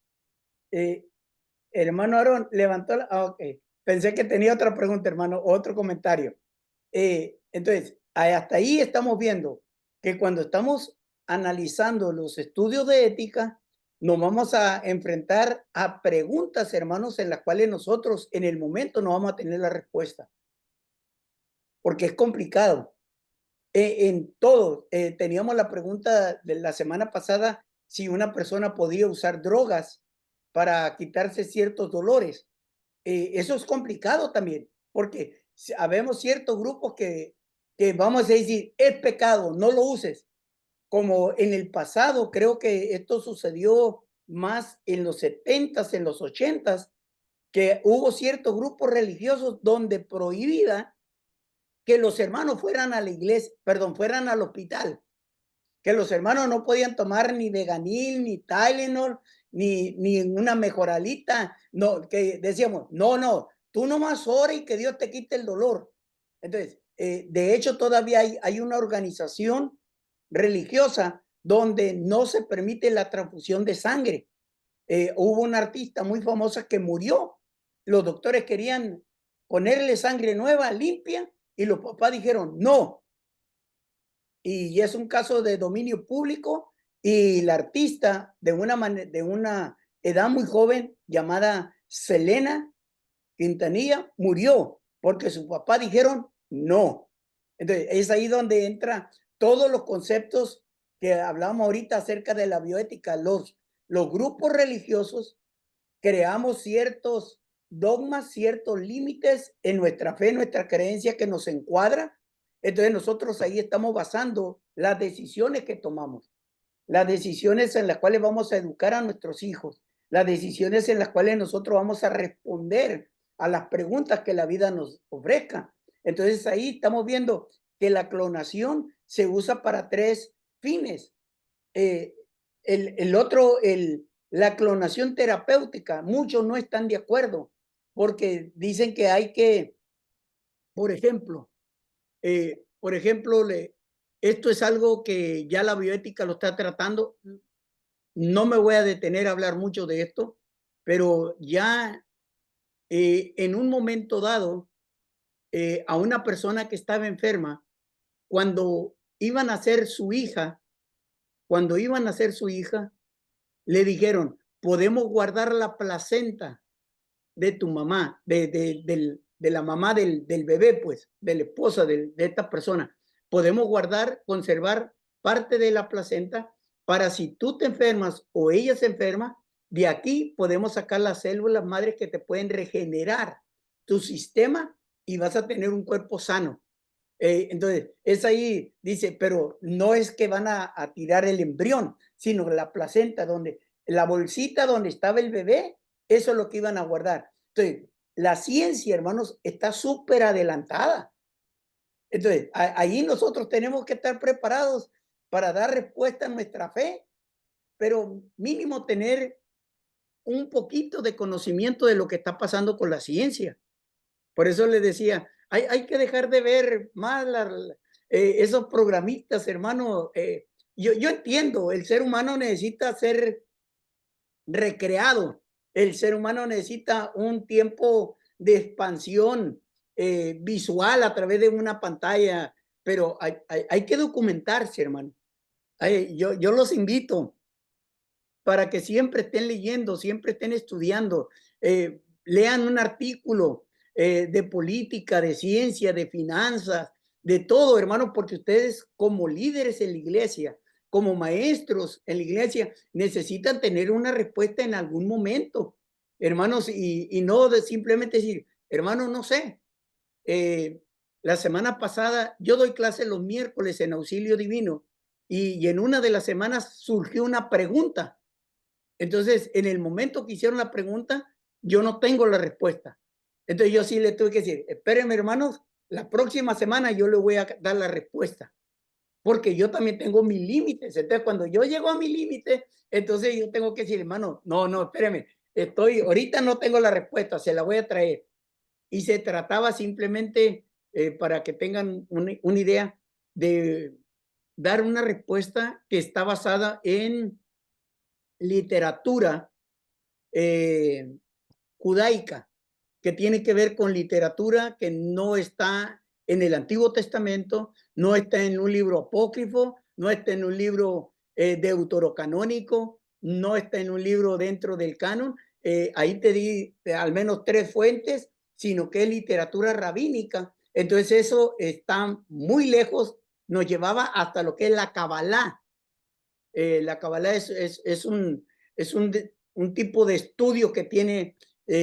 hermano Aarón, levantó la... ok. Pensé que tenía otra pregunta, hermano, otro comentario. Entonces, hasta ahí estamos viendo que cuando estamos analizando los estudios de ética, nos vamos a enfrentar a preguntas, hermanos, en las cuales nosotros en el momento no vamos a tener la respuesta. Porque es complicado. En todo, teníamos la pregunta de la semana pasada, si una persona podía usar drogas para quitarse ciertos dolores. Eso es complicado también, porque habemos ciertos grupos que vamos a decir, es pecado, no lo uses. Como en el pasado, creo que esto sucedió más en los 70s, en los 80s, que hubo ciertos grupos religiosos donde prohibida que los hermanos fueran a la iglesia, perdón, fueran al hospital, que los hermanos no podían tomar ni Veganil, ni Tylenol, ni una mejoralita, no, que decíamos, no, tú nomás ora y que Dios te quite el dolor. Entonces, de hecho, todavía hay una organización religiosa donde no se permite la transfusión de sangre. Hubo una artista muy famosa que murió. Los doctores querían ponerle sangre nueva, limpia, y los papás dijeron no. Y es un caso de dominio público, y la artista de una edad muy joven llamada Selena Quintanilla murió porque sus papás dijeron no. Entonces es ahí donde entra todos los conceptos que hablamos ahorita acerca de la bioética. Los grupos religiosos creamos ciertos dogmas, ciertos límites en nuestra fe, en nuestra creencia que nos encuadra. Entonces nosotros ahí estamos basando las decisiones que tomamos, las decisiones en las cuales vamos a educar a nuestros hijos, las decisiones en las cuales nosotros vamos a responder a las preguntas que la vida nos ofrezca. Entonces ahí estamos viendo que la clonación se usa para 3 fines. La clonación terapéutica, muchos no están de acuerdo porque dicen que hay que, por ejemplo, esto es algo que ya la bioética lo está tratando. No me voy a detener a hablar mucho de esto, pero ya en un momento dado, a una persona que estaba enferma, cuando iban a ser su hija, le dijeron, podemos guardar la placenta de tu mamá, de la mamá del bebé, pues, de la esposa de esta persona. Podemos conservar parte de la placenta para si tú te enfermas o ella se enferma, de aquí podemos sacar las células madres que te pueden regenerar tu sistema y vas a tener un cuerpo sano. Entonces, es ahí, dice, pero no es que van a tirar el embrión, sino la placenta, la bolsita donde estaba el bebé, eso es lo que iban a guardar. Entonces, la ciencia, hermanos, está súper adelantada. Entonces, ahí nosotros tenemos que estar preparados para dar respuesta a nuestra fe, pero mínimo tener un poquito de conocimiento de lo que está pasando con la ciencia. Por eso les decía, hay que dejar de ver más esos programistas, hermano. Yo entiendo, el ser humano necesita ser recreado. El ser humano necesita un tiempo de expansión visual a través de una pantalla, pero hay que documentarse, hermano. Yo los invito para que siempre estén leyendo, siempre estén estudiando, lean un artículo de política, de ciencia, de finanzas, de todo, hermano, porque ustedes como líderes en la iglesia, como maestros en la iglesia, necesitan tener una respuesta en algún momento. hermanos, y no de simplemente decir, hermano, no sé. La semana pasada yo doy clase los miércoles en Auxilio Divino y en una de las semanas surgió una pregunta. Entonces, en el momento que hicieron la pregunta, yo no tengo la respuesta. Entonces yo sí le tuve que decir, espérenme, hermanos, la próxima semana yo le voy a dar la respuesta, porque yo también tengo mis límites. Entonces, cuando yo llego a mi límite, entonces yo tengo que decir, hermano, no, espérenme, ahorita no tengo la respuesta, se la voy a traer. Y se trataba simplemente, para que tengan una idea, de dar una respuesta que está basada en literatura judaica, que tiene que ver con literatura que no está en el Antiguo Testamento, no está en un libro apócrifo, no está en un libro deuterocanónico, no está en un libro dentro del canon. Ahí te di al menos 3 fuentes, sino que es literatura rabínica. Entonces eso está muy lejos, nos llevaba hasta lo que es la Kabbalah. La Kabbalah es un tipo de estudio que tiene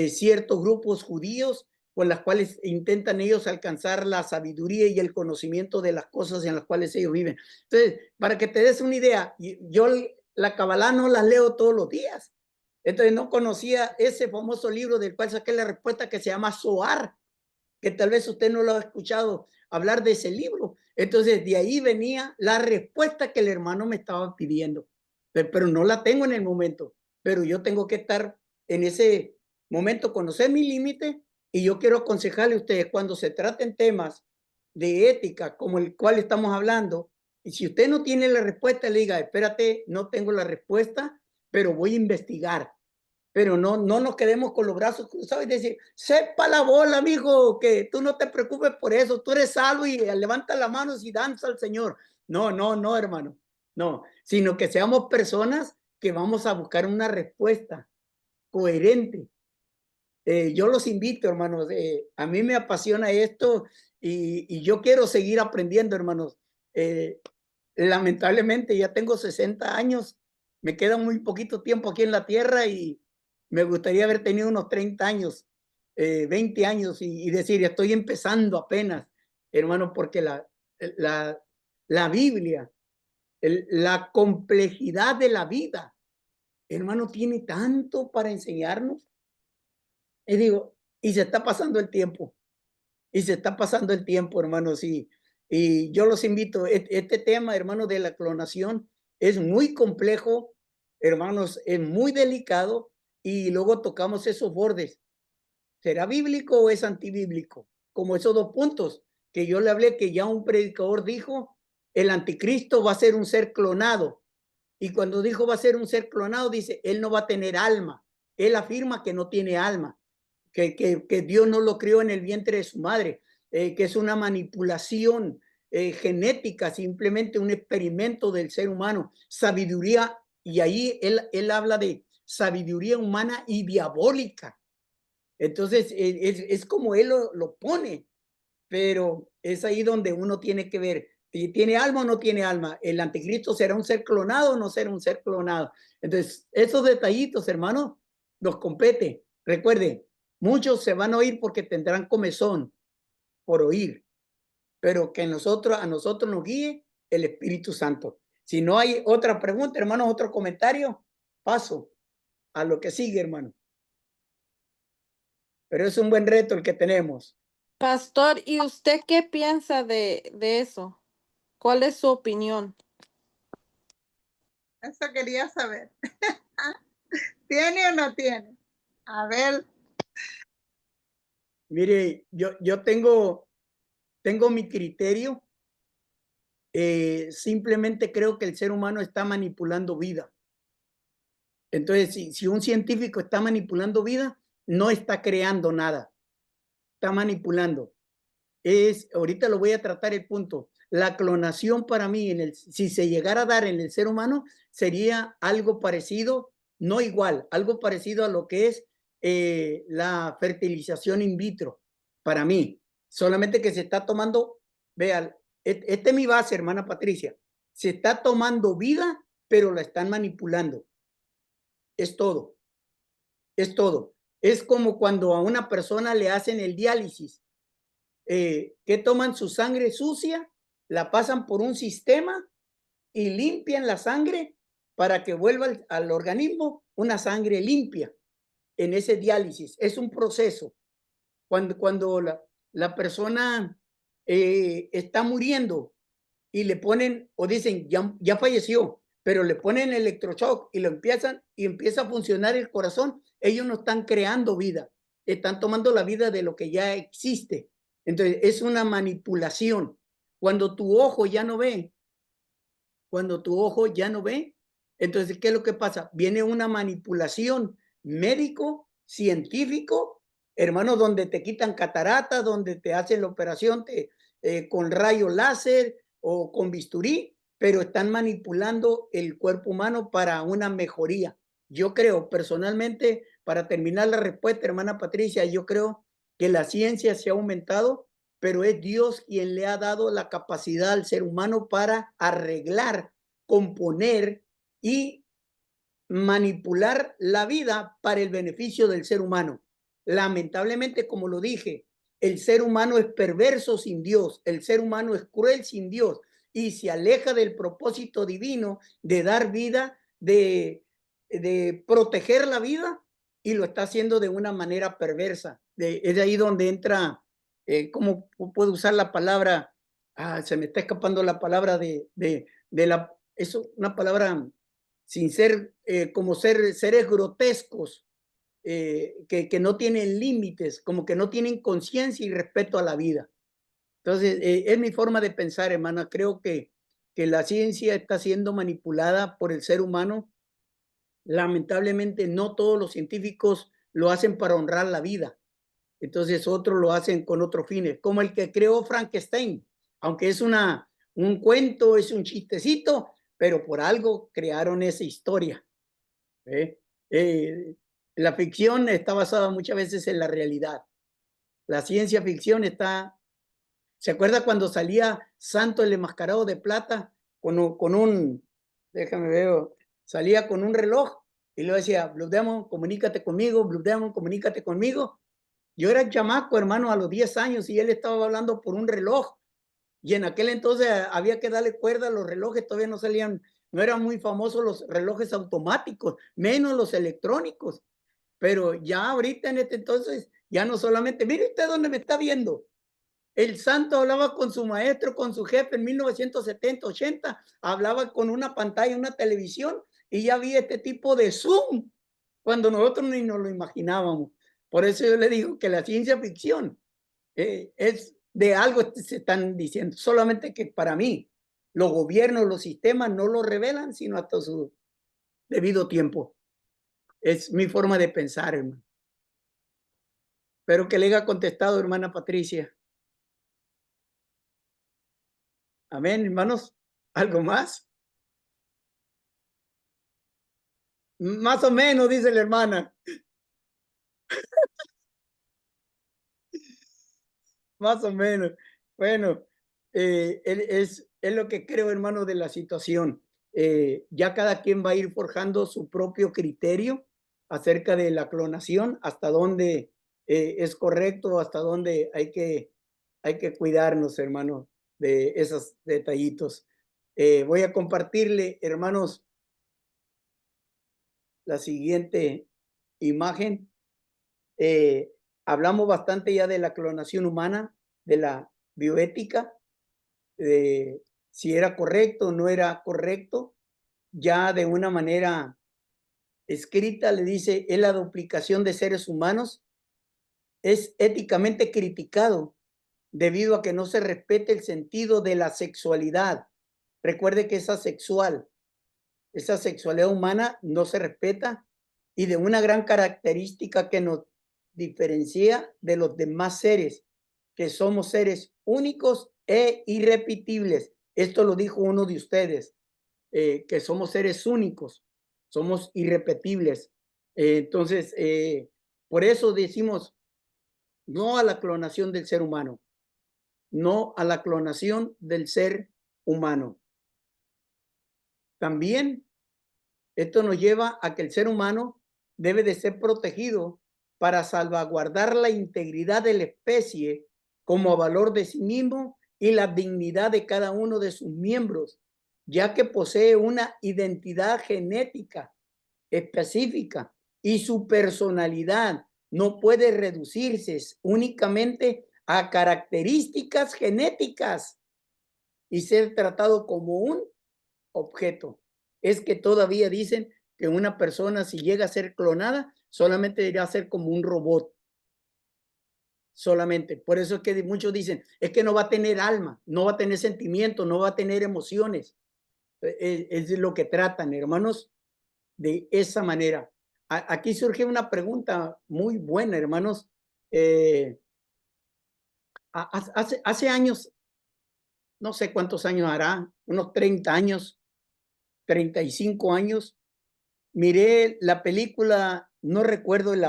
ciertos grupos judíos con las cuales intentan ellos alcanzar la sabiduría y el conocimiento de las cosas en las cuales ellos viven. Entonces, para que te des una idea, yo la Kabbalah no la leo todos los días. Entonces no conocía ese famoso libro del cual saqué la respuesta, que se llama Zohar, que tal vez usted no lo ha escuchado hablar de ese libro. Entonces de ahí venía la respuesta que el hermano me estaba pidiendo, pero no la tengo en el momento. Pero yo tengo que estar en ese momento, conocer mi límite, y yo quiero aconsejarle a ustedes, cuando se traten temas de ética como el cual estamos hablando, y si usted no tiene la respuesta, le diga, espérate, no tengo la respuesta, pero voy a investigar. Pero no nos quedemos con los brazos cruzados y decir, sepa la bola, amigo, que tú no te preocupes por eso, tú eres salvo y levanta las manos y danza al Señor. No, hermano, no, sino que seamos personas que vamos a buscar una respuesta coherente. Yo los invito, hermanos, a mí me apasiona esto y yo quiero seguir aprendiendo, hermanos. Lamentablemente ya tengo 60 años, me queda muy poquito tiempo aquí en la tierra y me gustaría haber tenido unos 30 años, 20 años y decir, estoy empezando apenas, hermano, porque la Biblia, la complejidad de la vida, hermano, tiene tanto para enseñarnos. Y digo, y se está pasando el tiempo, hermanos, y yo los invito, este tema, hermanos, de la clonación es muy complejo, hermanos, es muy delicado, y luego tocamos esos bordes. ¿Será bíblico o es antibíblico? Como esos 2 puntos que yo le hablé, que ya un predicador dijo, el anticristo va a ser un ser clonado. Y cuando dijo va a ser un ser clonado, dice, él no va a tener alma. Él afirma que no tiene alma, que Dios no lo crió en el vientre de su madre, que es una manipulación genética, simplemente un experimento del ser humano, sabiduría, y ahí él habla de sabiduría humana y diabólica. Entonces, es como él lo pone, pero es ahí donde uno tiene que ver si tiene alma o no tiene alma. ¿El anticristo será un ser clonado o no será un ser clonado? Entonces, esos detallitos, hermanos, nos compete. Recuerden, muchos se van a oír porque tendrán comezón por oír, pero que a nosotros nos guíe el Espíritu Santo. Si no hay otra pregunta, hermanos, otro comentario, paso a lo que sigue, hermano. Pero es un buen reto el que tenemos.
Pastor, ¿y usted qué piensa de eso? ¿Cuál es su opinión?
Eso quería saber. ¿Tiene o no tiene? A ver.
Mire, yo tengo mi criterio. Simplemente creo que el ser humano está manipulando vida. Entonces, si un científico está manipulando vida, no está creando nada. Está manipulando. Ahorita lo voy a tratar el punto. La clonación para mí, si se llegara a dar en el ser humano, sería algo parecido, no igual, algo parecido a lo que es la fertilización in vitro, para mí. Solamente que se está tomando, vean, esta es mi base, hermana Patricia. Se está tomando vida, pero la están manipulando. Es todo. Es todo. Es como cuando a una persona le hacen el diálisis, que toman su sangre sucia, la pasan por un sistema y limpian la sangre para que vuelva al organismo una sangre limpia. En ese diálisis es un proceso. Cuando la persona está muriendo y le ponen o dicen ya falleció, pero le ponen electroshock y empieza a funcionar el corazón, ellos no están creando vida, están tomando la vida de lo que ya existe. Entonces es una manipulación. Cuando tu ojo ya no ve, entonces ¿qué es lo que pasa? Viene una manipulación médico, científico, hermano, donde te quitan catarata, donde te hacen la operación con rayo láser o con bisturí, pero están manipulando el cuerpo humano para una mejoría. Yo creo personalmente, para terminar la respuesta, hermana Patricia, yo creo que la ciencia se ha aumentado, pero es Dios quien le ha dado la capacidad al ser humano para arreglar, componer y manipular la vida para el beneficio del ser humano. Lamentablemente, como lo dije, el ser humano es perverso sin Dios, el ser humano es cruel sin Dios y se aleja del propósito divino de dar vida, de proteger la vida, y lo está haciendo de una manera perversa. Es de ahí donde entra, ¿cómo puedo usar la palabra? Se me está escapando la palabra eso, una palabra sin ser como seres grotescos, que no tienen límites, como que no tienen conciencia y respeto a la vida. Entonces, es mi forma de pensar, hermana. Creo que la ciencia está siendo manipulada por el ser humano. Lamentablemente, no todos los científicos lo hacen para honrar la vida. Entonces, otros lo hacen con otros fines, como el que creó Frankenstein, aunque es un cuento, es un chistecito, pero por algo crearon esa historia. La ficción está basada muchas veces en la realidad. La ciencia ficción está... ¿Se acuerda cuando salía Santo el enmascarado de plata con un déjame ver, salía con un reloj y luego decía, Blue Demon, comunícate conmigo, Blue Demon, comunícate conmigo? Yo era chamaco, hermano, a los 10 años y él estaba hablando por un reloj. Y en aquel entonces había que darle cuerda a los relojes, todavía no salían, no eran muy famosos los relojes automáticos, menos los electrónicos. Pero ya ahorita en este entonces, ya no solamente, mire usted dónde me está viendo. El santo hablaba con su maestro, con su jefe en 1970, 80, hablaba con una pantalla, una televisión, y ya había este tipo de Zoom, cuando nosotros ni nos lo imaginábamos. Por eso yo le digo que la ciencia ficción es de algo se están diciendo, solamente que para mí los gobiernos, los sistemas no lo revelan sino hasta su debido tiempo. Es mi forma de pensar, hermano. Espero que le haya contestado, hermana Patricia. Amén, hermanos. ¿Algo más? Más o menos, dice la hermana. Más o menos. Bueno, es lo que creo, hermano, de la situación. Ya cada quien va a ir forjando su propio criterio acerca de la clonación, hasta dónde es correcto, hasta dónde hay que cuidarnos, hermano, de esos detallitos. Voy a compartirle, hermanos, la siguiente imagen. Hablamos bastante ya de la clonación humana, de la bioética, de si era correcto o no era correcto. Ya de una manera escrita le dice, es la duplicación de seres humanos. Es éticamente criticado debido a que no se respete el sentido de la sexualidad. Recuerde que esa sexualidad humana no se respeta, y de una gran característica que nos diferencia de los demás seres, que somos seres únicos e irrepetibles. Esto lo dijo uno de ustedes, que somos seres únicos, somos irrepetibles. Entonces, por eso decimos no a la clonación del ser humano, no a la clonación del ser humano. También esto nos lleva a que el ser humano debe de ser protegido para salvaguardar la integridad de la especie como valor de sí mismo y la dignidad de cada uno de sus miembros, ya que posee una identidad genética específica y su personalidad no puede reducirse únicamente a características genéticas y ser tratado como un objeto. Es que todavía dicen que una persona, si llega a ser clonada, solamente irá a ser como un robot. Solamente. Por eso es que muchos dicen, es que no va a tener alma, no va a tener sentimientos, no va a tener emociones. Es lo que tratan, hermanos, de esa manera. Aquí surge una pregunta muy buena, hermanos. Hace años, no sé cuántos años hará, unos 30 años, 35 años, miré la película, no recuerdo el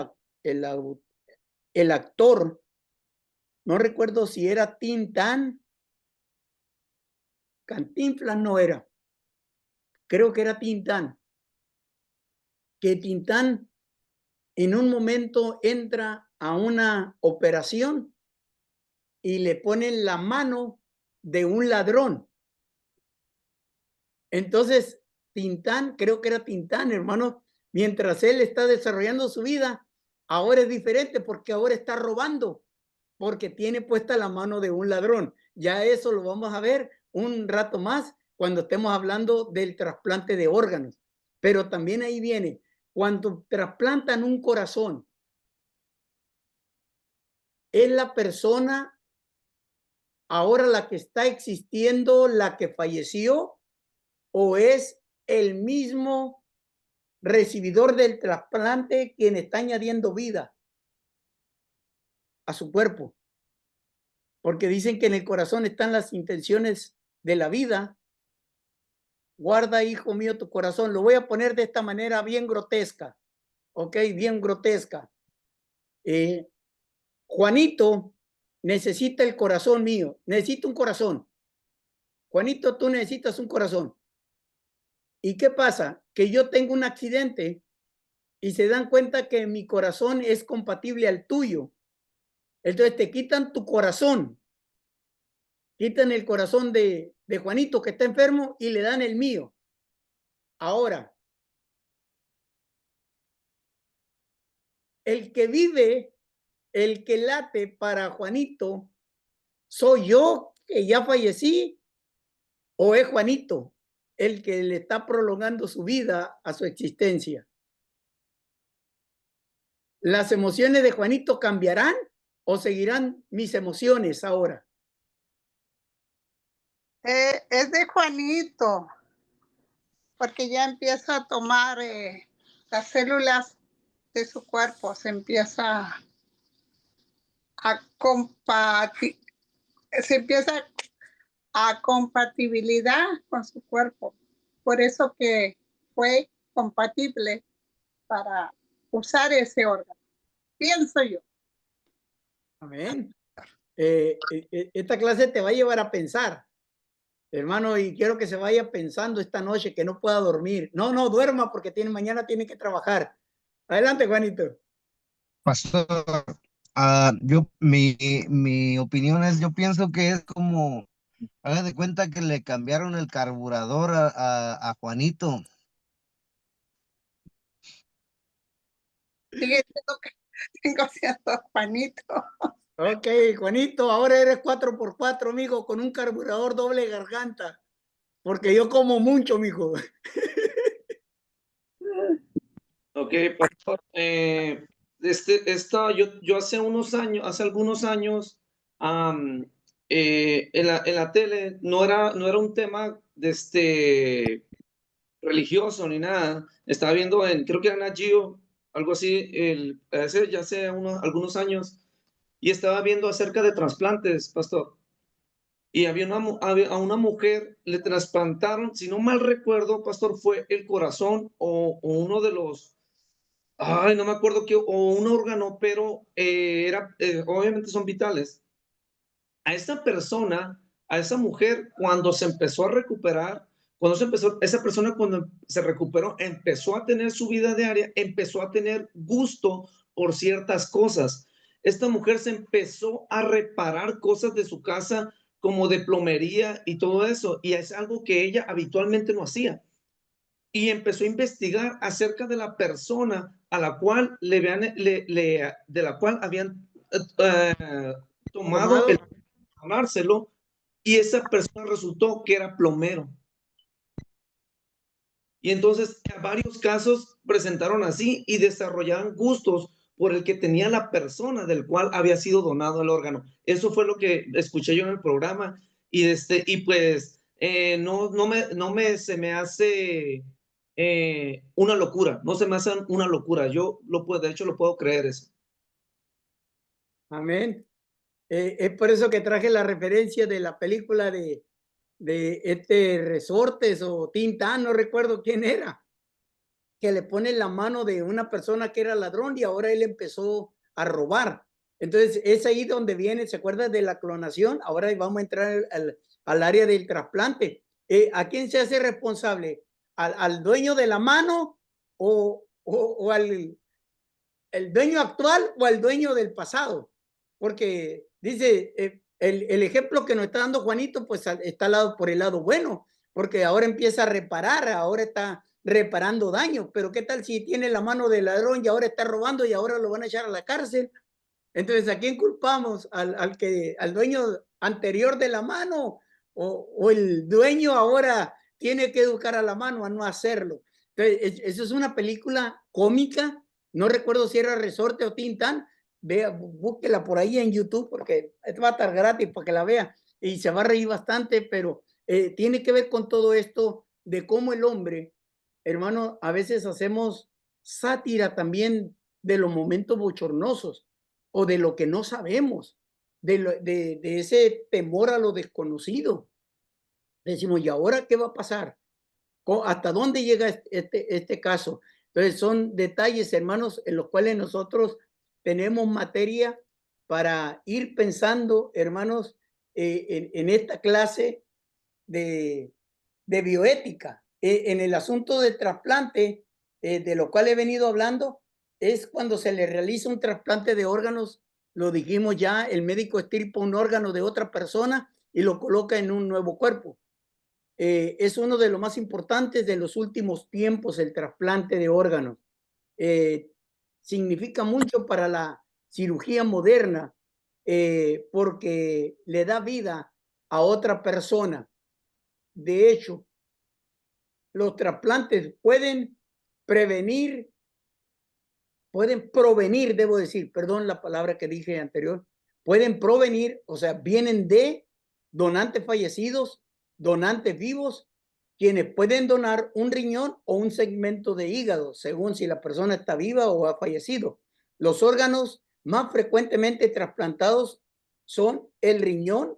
actor, no recuerdo si era Tintán, Cantinflas no era, creo que era Tintán, que Tintán en un momento entra a una operación y le ponen la mano de un ladrón. Entonces, Tintán, creo que era Tintán, hermano, mientras él está desarrollando su vida, ahora es diferente porque ahora está robando, porque tiene puesta la mano de un ladrón. Ya eso lo vamos a ver un rato más cuando estemos hablando del trasplante de órganos. Pero también ahí viene, cuando trasplantan un corazón, ¿es la persona ahora la que está existiendo, la que falleció, o es el mismo recibidor del trasplante quien está añadiendo vida a su cuerpo? Porque dicen que en el corazón están las intenciones de la vida. Guarda, hijo mío, tu corazón. Lo voy a poner de esta manera bien grotesca, ¿ok? Bien grotesca. Juanito necesita el corazón mío, necesita un corazón. Juanito, tú necesitas un corazón. ¿Y qué pasa? Que yo tengo un accidente y se dan cuenta que mi corazón es compatible al tuyo. Entonces te quitan tu corazón, quitan el corazón de Juanito que está enfermo y le dan el mío. Ahora, el que vive, el que late para Juanito, ¿soy yo que ya fallecí o es Juanito el que le está prolongando su vida a su existencia? ¿Las emociones de Juanito cambiarán o seguirán mis emociones ahora?
Es de Juanito, porque ya empieza a tomar las células de su cuerpo, se empieza a compatibilidad con su cuerpo. Por eso que fue compatible para usar ese órgano, pienso yo.
Amén. Esta clase te va a llevar a pensar, hermano, y quiero que se vaya pensando esta noche, que no pueda dormir. No duerma porque mañana tiene que trabajar. Adelante, Juanito.
Pastor, mi opinión es, yo pienso que es como, haga de cuenta que le cambiaron el carburador a Juanito.
Sigue siendo que tengo siendo Juanito.
Ok, Juanito, ahora eres 4x4, amigo, con un carburador doble garganta, porque yo como mucho, mijo.
Ok, pastor. Yo hace algunos años, en la tele no era un tema religioso ni nada. Estaba viendo creo que era Nat Geo, algo así, ya hace algunos años, y estaba viendo acerca de trasplantes, pastor. Y había a una mujer le trasplantaron, si no mal recuerdo, pastor, fue el corazón o uno de los, no me acuerdo qué, o un órgano, pero obviamente son vitales. A esa persona, a esa mujer, cuando se empezó a recuperar, esa persona cuando se recuperó, empezó a tener su vida diaria, empezó a tener gusto por ciertas cosas. Esta mujer se empezó a reparar cosas de su casa como de plomería y todo eso, y es algo que ella habitualmente no hacía. Y empezó a investigar acerca de la persona a la cual de la cual habían tomado el tomárselo, y esa persona resultó que era plomero. Y entonces varios casos presentaron así y desarrollaban gustos por el que tenía la persona del cual había sido donado el órgano. Eso fue lo que escuché yo en el programa, y pues se me hace una locura, no se me hace una locura. De hecho lo puedo creer eso.
Amén. Es por eso que traje la referencia de la película de Resortes o Tintán, no recuerdo quién era, que le pone la mano de una persona que era ladrón y ahora él empezó a robar. Entonces es ahí donde viene, ¿se acuerda de la clonación? Ahora vamos a entrar al área del trasplante. ¿A quién se hace responsable? ¿Al dueño de la mano o al el dueño actual o al dueño del pasado? Porque dice, el ejemplo que nos está dando Juanito, pues está por el lado bueno, porque ahora empieza a reparar, ahora está reparando daños, pero ¿qué tal si tiene la mano del ladrón y ahora está robando y ahora lo van a echar a la cárcel? Entonces, ¿a quién culpamos? ¿Al dueño anterior de la mano o el dueño ahora tiene que educar a la mano a no hacerlo? Entonces, eso es una película cómica, no recuerdo si era Resorte o Tintán, vea, búsquela por ahí en YouTube porque va a estar gratis para que la vea y se va a reír bastante, pero tiene que ver con todo esto de cómo el hombre, hermano, a veces hacemos sátira también de los momentos bochornosos o de lo que no sabemos, de ese temor a lo desconocido. Decimos, ¿y ahora qué va a pasar? ¿Hasta dónde llega este caso? Entonces son detalles, hermanos, en los cuales nosotros tenemos materia para ir pensando, hermanos, en esta clase de bioética. En el asunto del trasplante, de lo cual he venido hablando, es cuando se le realiza un trasplante de órganos, lo dijimos ya, el médico extirpa un órgano de otra persona y lo coloca en un nuevo cuerpo. Es uno de los más importantes de los últimos tiempos, el trasplante de órganos. Significa mucho para la cirugía moderna porque le da vida a otra persona. De hecho, los trasplantes pueden provenir, debo decir, perdón la palabra que dije anterior, pueden provenir, o sea, vienen de donantes fallecidos, donantes vivos, quienes pueden donar un riñón o un segmento de hígado, según si la persona está viva o ha fallecido. Los órganos más frecuentemente trasplantados son el riñón,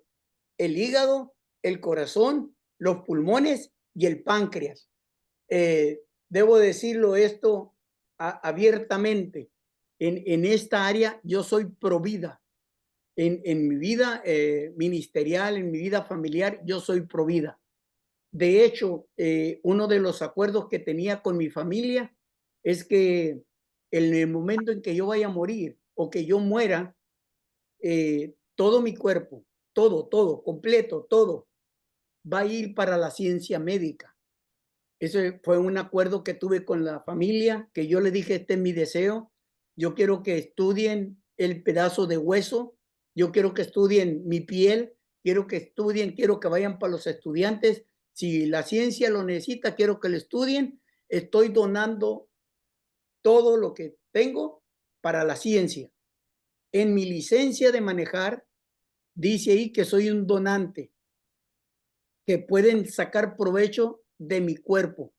el hígado, el corazón, los pulmones y el páncreas. Debo decirlo esto abiertamente. En esta área yo soy pro vida. En mi vida ministerial, en mi vida familiar, yo soy pro vida. De hecho, uno de los acuerdos que tenía con mi familia es que en el momento en que yo vaya a morir o que yo muera, todo mi cuerpo, todo, completo, todo, va a ir para la ciencia médica. Ese fue un acuerdo que tuve con la familia, que yo le dije, este es mi deseo, yo quiero que estudien el pedazo de hueso, yo quiero que estudien mi piel, quiero que vayan para los estudiantes, si la ciencia lo necesita, quiero que lo estudien, estoy donando todo lo que tengo para la ciencia. En mi licencia de manejar, dice ahí que soy un donante, que pueden sacar provecho de mi cuerpo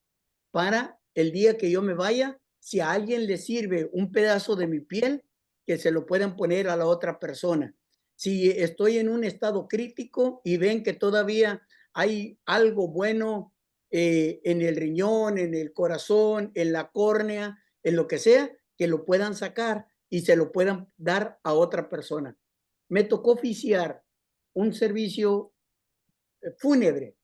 para el día que yo me vaya, si a alguien le sirve un pedazo de mi piel, que se lo puedan poner a la otra persona. Si estoy en un estado crítico y ven que todavía hay algo bueno en el riñón, en el corazón, en la córnea, en lo que sea, que lo puedan sacar y se lo puedan dar a otra persona. Me tocó oficiar un servicio fúnebre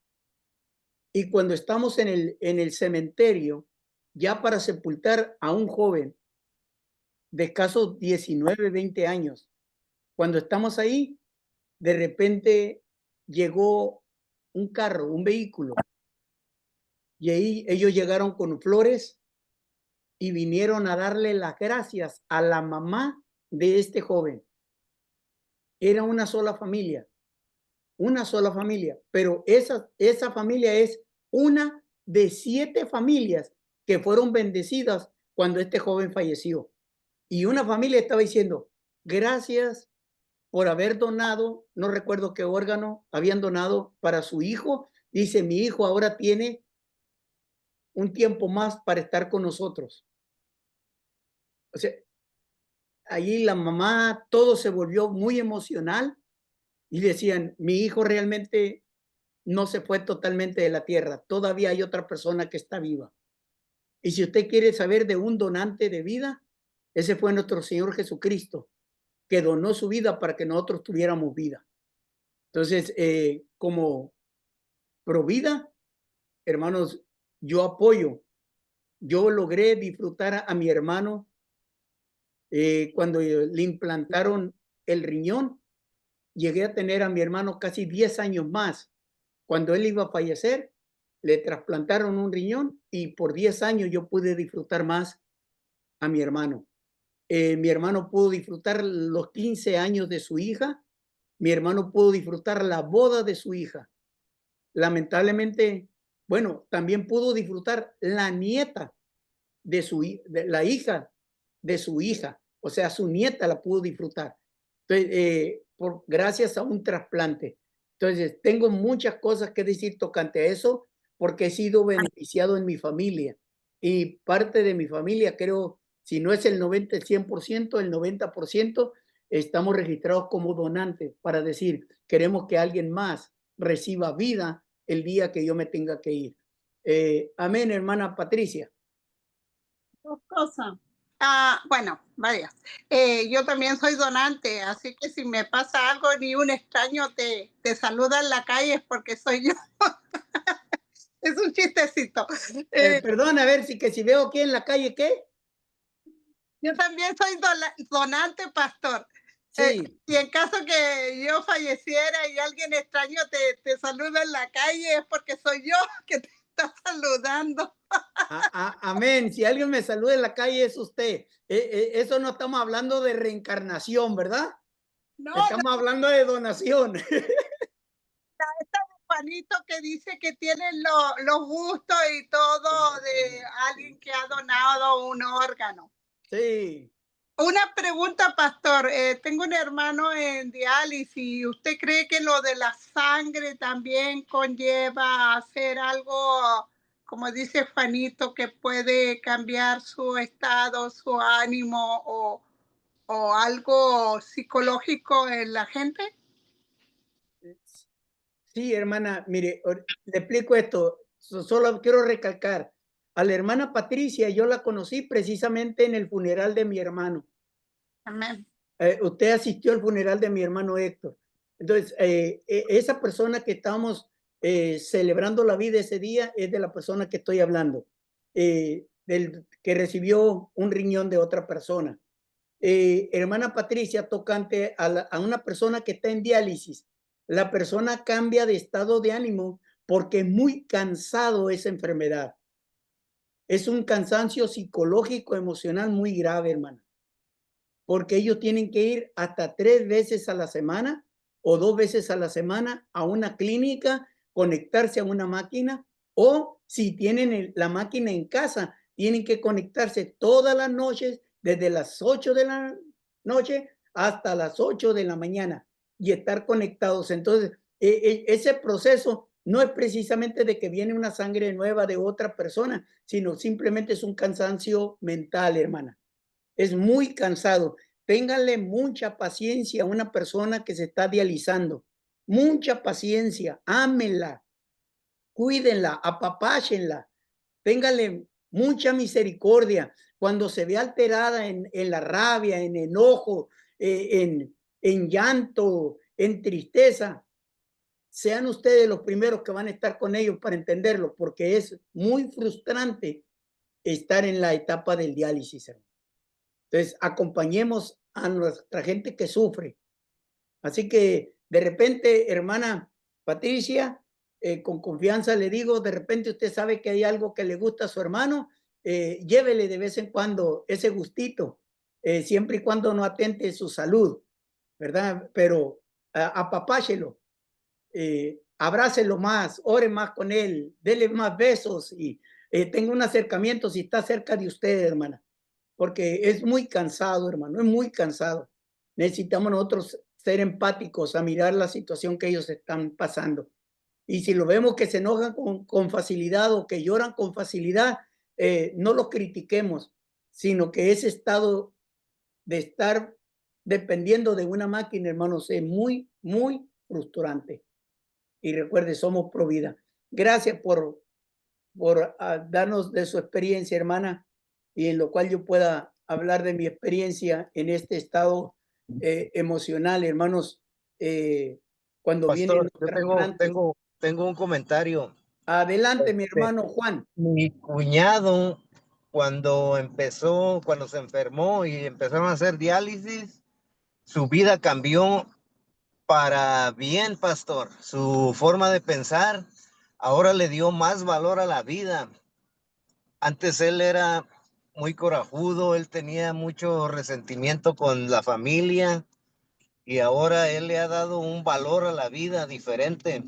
y cuando estamos en el cementerio, ya para sepultar a un joven, de escasos 19, 20 años. Cuando estamos ahí, de repente llegó un carro, un vehículo, y ahí ellos llegaron con flores y vinieron a darle las gracias a la mamá de este joven. Era una sola familia, pero esa familia es una de 7 familias que fueron bendecidas cuando este joven falleció. Y una familia estaba diciendo, gracias por haber donado, no recuerdo qué órgano habían donado para su hijo. Dice, mi hijo ahora tiene un tiempo más para estar con nosotros. O sea, allí la mamá, todo se volvió muy emocional y decían, mi hijo realmente no se fue totalmente de la tierra, todavía hay otra persona que está viva. Y si usted quiere saber de un donante de vida, ese fue nuestro Señor Jesucristo, que donó su vida para que nosotros tuviéramos vida. Entonces, como Provida, hermanos, yo apoyo. Yo logré disfrutar a mi hermano cuando le implantaron el riñón. Llegué a tener a mi hermano casi 10 años más. Cuando él iba a fallecer, le trasplantaron un riñón y por 10 años yo pude disfrutar más a mi hermano. Mi hermano pudo disfrutar los 15 años de su hija. Mi hermano pudo disfrutar la boda de su hija. Lamentablemente, bueno, también pudo disfrutar la nieta de la hija de su hija. O sea, su nieta la pudo disfrutar. Entonces, gracias a un trasplante. Entonces, tengo muchas cosas que decir tocante a eso porque he sido beneficiado en mi familia. Y parte de mi familia, creo, si no es el 90, el 100%, el 90%, estamos registrados como donantes para decir, queremos que alguien más reciba vida el día que yo me tenga que ir. Amén, hermana Patricia.
2 cosas. Bueno, varias. Yo también soy donante, así que si me pasa algo, ni un extraño te saluda en la calle es porque soy yo. Es un chistecito.
Perdón, a ver, si veo aquí en la calle, ¿qué?
Yo también soy donante, pastor.
Sí.
Y en caso que yo falleciera y alguien extraño te saluda en la calle, es porque soy yo que te está saludando.
Amén. Si alguien me saluda en la calle, es usted. Eso no estamos hablando de reencarnación, ¿verdad?
No,
estamos hablando de donación.
Juanito que dice que tiene los gustos y todo de alguien que ha donado un órgano.
Sí.
Una pregunta, pastor. Tengo un hermano en diálisis. ¿Usted cree que lo de la sangre también conlleva hacer algo, como dice Juanito, que puede cambiar su estado, su ánimo o algo psicológico en la gente?
Sí, hermana, mire, le explico esto. Solo quiero recalcar. A la hermana Patricia, yo la conocí precisamente en el funeral de mi hermano.
Amén.
Usted asistió al funeral de mi hermano Héctor. Entonces, esa persona que estábamos celebrando la vida ese día es de la persona que estoy hablando, del que recibió un riñón de otra persona. Hermana Patricia, tocante a una persona que está en diálisis, la persona cambia de estado de ánimo porque es muy cansado esa enfermedad. Es un cansancio psicológico, emocional muy grave, hermana. Porque ellos tienen que ir hasta 3 veces a la semana o 2 veces a la semana a una clínica, conectarse a una máquina, o si tienen la máquina en casa, tienen que conectarse todas las noches desde las 8 de la noche hasta las 8 de la mañana y estar conectados. Entonces, ese proceso no es precisamente de que viene una sangre nueva de otra persona, sino simplemente es un cansancio mental, hermana. Es muy cansado. Ténganle mucha paciencia a una persona que se está dializando. Mucha paciencia. Ámenla. Cuídenla. Apapáchenla. Ténganle mucha misericordia. Cuando se ve alterada en la rabia, en enojo, en llanto, en tristeza, sean ustedes los primeros que van a estar con ellos para entenderlo, porque es muy frustrante estar en la etapa del diálisis, hermano. Entonces, acompañemos a nuestra gente que sufre. Así que de repente, hermana Patricia, con confianza le digo, de repente usted sabe que hay algo que le gusta a su hermano, llévele de vez en cuando ese gustito, siempre y cuando no atente su salud, ¿verdad? Pero apapáchelo, abrácelo más, ore más con él, dele más besos y tenga un acercamiento si está cerca de usted, hermana, porque es muy cansado, hermano, es muy cansado. Necesitamos nosotros ser empáticos a mirar la situación que ellos están pasando. Y si lo vemos que se enojan con facilidad o que lloran con facilidad, no los critiquemos, sino que ese estado de estar dependiendo de una máquina, hermanos, es muy, muy frustrante. Y recuerde, somos Provida. Gracias por darnos de su experiencia, hermana, y en lo cual yo pueda hablar de mi experiencia en este estado emocional, hermanos, cuando
Pastor,
vienen los
yo
trasplantes.
tengo un comentario.
Adelante, mi hermano Juan.
Mi cuñado, cuando se enfermó y empezaron a hacer diálisis, su vida cambió para bien, pastor. Su forma de pensar ahora le dio más valor a la vida. Antes él era muy corajudo, él tenía mucho resentimiento con la familia y ahora él le ha dado un valor a la vida diferente.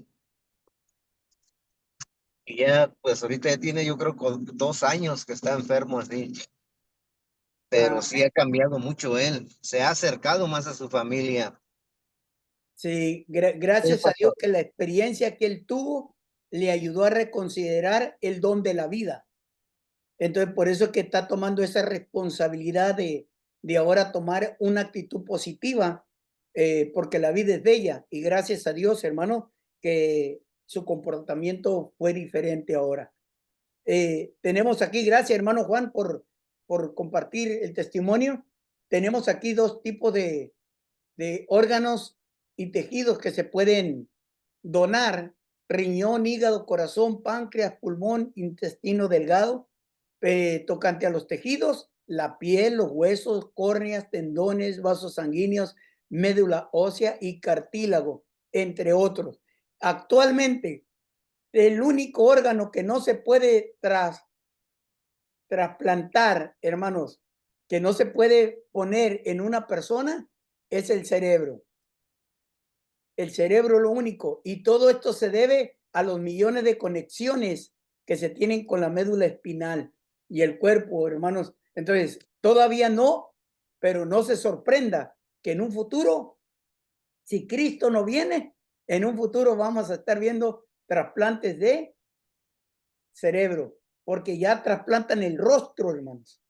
Y ya, pues ahorita ya tiene, yo creo, 2 años que está enfermo así. Pero sí ha cambiado mucho él. Se ha acercado más a su familia.
Sí, gracias a Dios que la experiencia que él tuvo le ayudó a reconsiderar el don de la vida. Entonces, por eso es que está tomando esa responsabilidad de ahora tomar una actitud positiva, porque la vida es bella y gracias a Dios, hermano, que su comportamiento fue diferente ahora. Tenemos aquí, gracias, hermano Juan, por compartir el testimonio. Tenemos aquí 2 tipos de órganos y tejidos que se pueden donar: riñón, hígado, corazón, páncreas, pulmón, intestino delgado. Tocante a los tejidos, la piel, los huesos, córneas, tendones, vasos sanguíneos, médula ósea y cartílago, entre otros. Actualmente, el único órgano que no se puede trasplantar, hermanos, que no se puede poner en una persona, es el cerebro. El cerebro es lo único. Y todo esto se debe a los millones de conexiones que se tienen con la médula espinal y el cuerpo, hermanos. Entonces, todavía no, pero no se sorprenda que en un futuro, si Cristo no viene, en un futuro vamos a estar viendo trasplantes de cerebro, porque ya trasplantan el rostro, hermanos.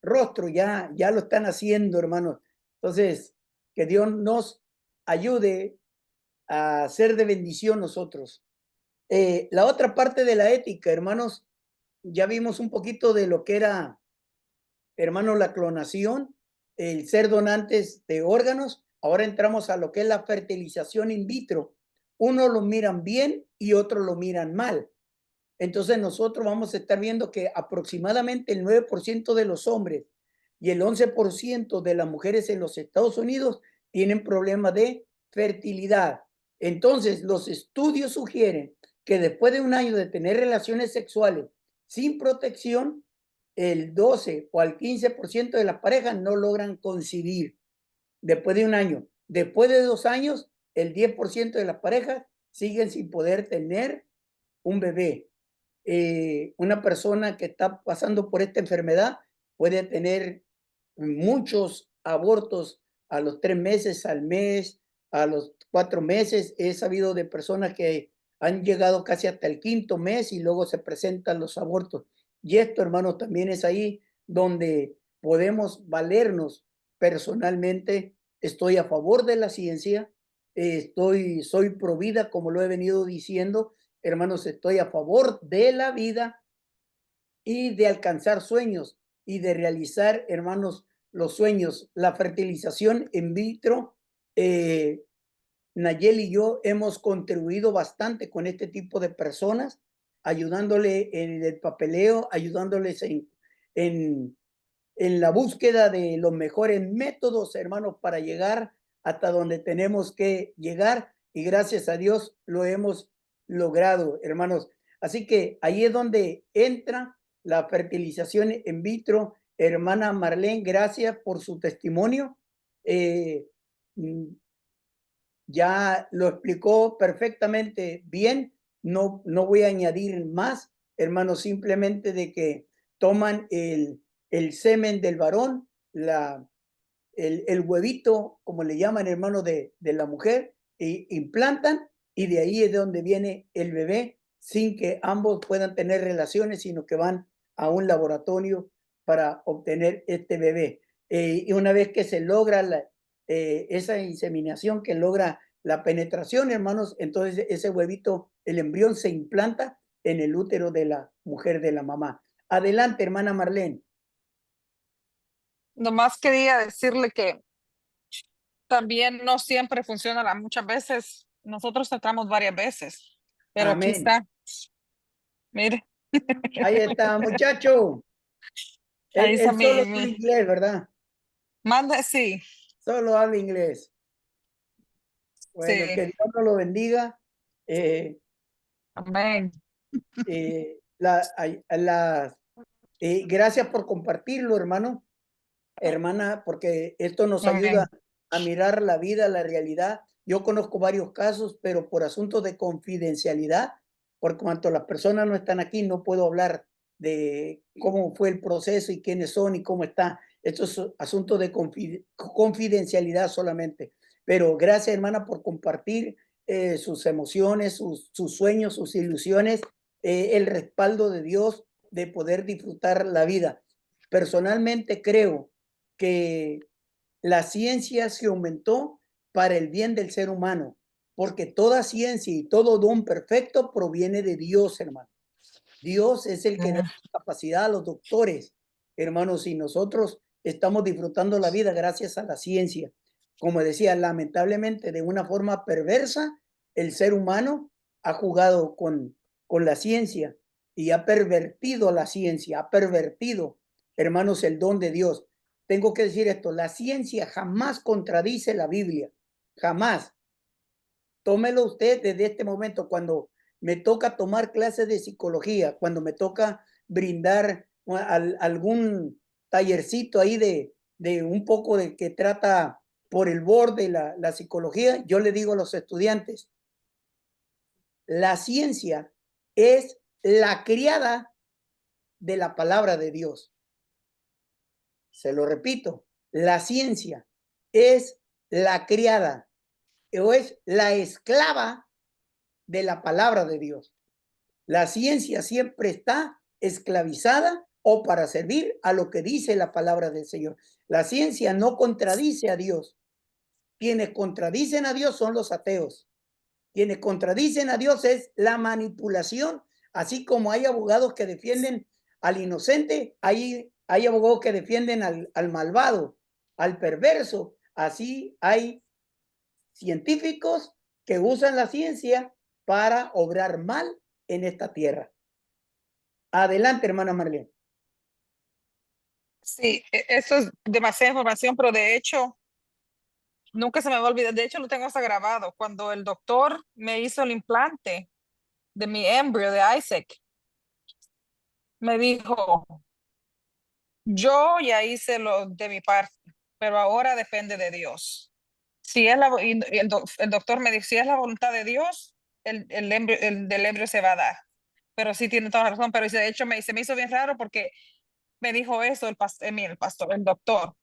Rostro, ya lo están haciendo, hermanos. Entonces, que Dios nos ayude a ser de bendición nosotros. La otra parte de la ética, hermanos, ya vimos un poquito de lo que era, hermanos, la clonación, el ser donantes de órganos. Ahora entramos a lo que es la fertilización in vitro. Uno lo miran bien y otro lo miran mal. Entonces nosotros vamos a estar viendo que aproximadamente el 9% de los hombres y el 11% de las mujeres en los Estados Unidos tienen problemas de fertilidad. Entonces, los estudios sugieren que después de un año de tener relaciones sexuales sin protección, el 12 o al 15% de las parejas no logran concebir después de un año. Después de 2 años, el 10% de las parejas siguen sin poder tener un bebé. Una persona que está pasando por esta enfermedad puede tener muchos abortos a los 3 meses, al mes, a los 4 meses. He sabido de personas que han llegado casi hasta el 5.º mes y luego se presentan los abortos. Y esto, hermanos, también es ahí donde podemos valernos personalmente. Estoy a favor de la ciencia, soy pro vida, como lo he venido diciendo. Hermanos, estoy a favor de la vida y de alcanzar sueños y de realizar, hermanos, los sueños. La fertilización in vitro, Nayeli y yo hemos contribuido bastante con este tipo de personas, ayudándole en el papeleo, ayudándoles en en la búsqueda de los mejores métodos, hermanos, para llegar hasta donde tenemos que llegar, y gracias a Dios lo hemos logrado, hermanos. Así que ahí es donde entra la fertilización in vitro. Hermana Marlene, gracias por su testimonio. Ya lo explicó perfectamente bien. No voy a añadir más, hermanos, simplemente de que toman el semen del varón, el huevito, como le llaman, hermano, de la mujer, e implantan, y de ahí es de donde viene el bebé, sin que ambos puedan tener relaciones, sino que van a un laboratorio para obtener este bebé. Y una vez que se logra esa inseminación, que logra la penetración, hermanos, entonces ese huevito, el embrión, se implanta en el útero de la mujer, de la mamá. Adelante, hermana Marlene.
Nomás quería decirle que también no siempre funciona, muchas veces nosotros tratamos varias veces, pero aquí
Amén.
está. Mire,
Ahí está, muchacho.
ahí está
Él solo habla
mi,
inglés, ¿verdad?
manda, sí,
Solo habla inglés. Bueno,
sí,
que Dios nos lo bendiga.
amén.
Gracias por compartirlo, hermana, porque esto nos
Amén.
ayuda a mirar la vida, la realidad. Yo conozco varios casos, pero por asuntos de confidencialidad, por cuanto las personas no están aquí, no puedo hablar de cómo fue el proceso y quiénes son y cómo está. Esto es asunto de confidencialidad solamente. Pero gracias, hermana, por compartir sus emociones, sus sueños, sus ilusiones, el respaldo de Dios de poder disfrutar la vida. Personalmente creo que la ciencia se aumentó para el bien del ser humano, porque toda ciencia y todo don perfecto proviene de Dios, hermano. Dios es el que da capacidad a los doctores, hermanos, y nosotros estamos disfrutando la vida gracias a la ciencia. Como decía, lamentablemente, de una forma perversa, el ser humano ha jugado con la ciencia y ha pervertido la ciencia, ha pervertido, hermanos, el don de Dios. Tengo que decir esto, la ciencia jamás contradice la Biblia, jamás. Tómelo usted desde este momento, cuando me toca tomar clases de psicología, cuando me toca brindar algún tallercito ahí de un poco de que trata por el borde la psicología, yo le digo a los estudiantes, la ciencia es la criada de la palabra de Dios. Se lo repito, la ciencia es la criada o es la esclava de la palabra de Dios. La ciencia siempre está esclavizada o para servir a lo que dice la palabra del Señor. La ciencia no contradice a Dios. Quienes contradicen a Dios son los ateos. Quienes contradicen a Dios es la manipulación. Así como hay abogados que defienden al inocente, hay abogados que defienden al malvado, al perverso. Así hay científicos que usan la ciencia para obrar mal en esta tierra. Adelante, hermana Marlene.
Sí, eso es demasiada información, pero de hecho, nunca se me va a olvidar. De hecho, lo tengo hasta grabado. Cuando el doctor me hizo el implante de mi embrio de Isaac, me dijo, yo ya hice lo de mi parte, pero ahora depende de Dios. Si es el doctor me dijo, si es la voluntad de Dios, el del embrio se va a dar. Pero sí tiene toda la razón. Pero de hecho se me hizo bien raro porque me dijo eso el doctor.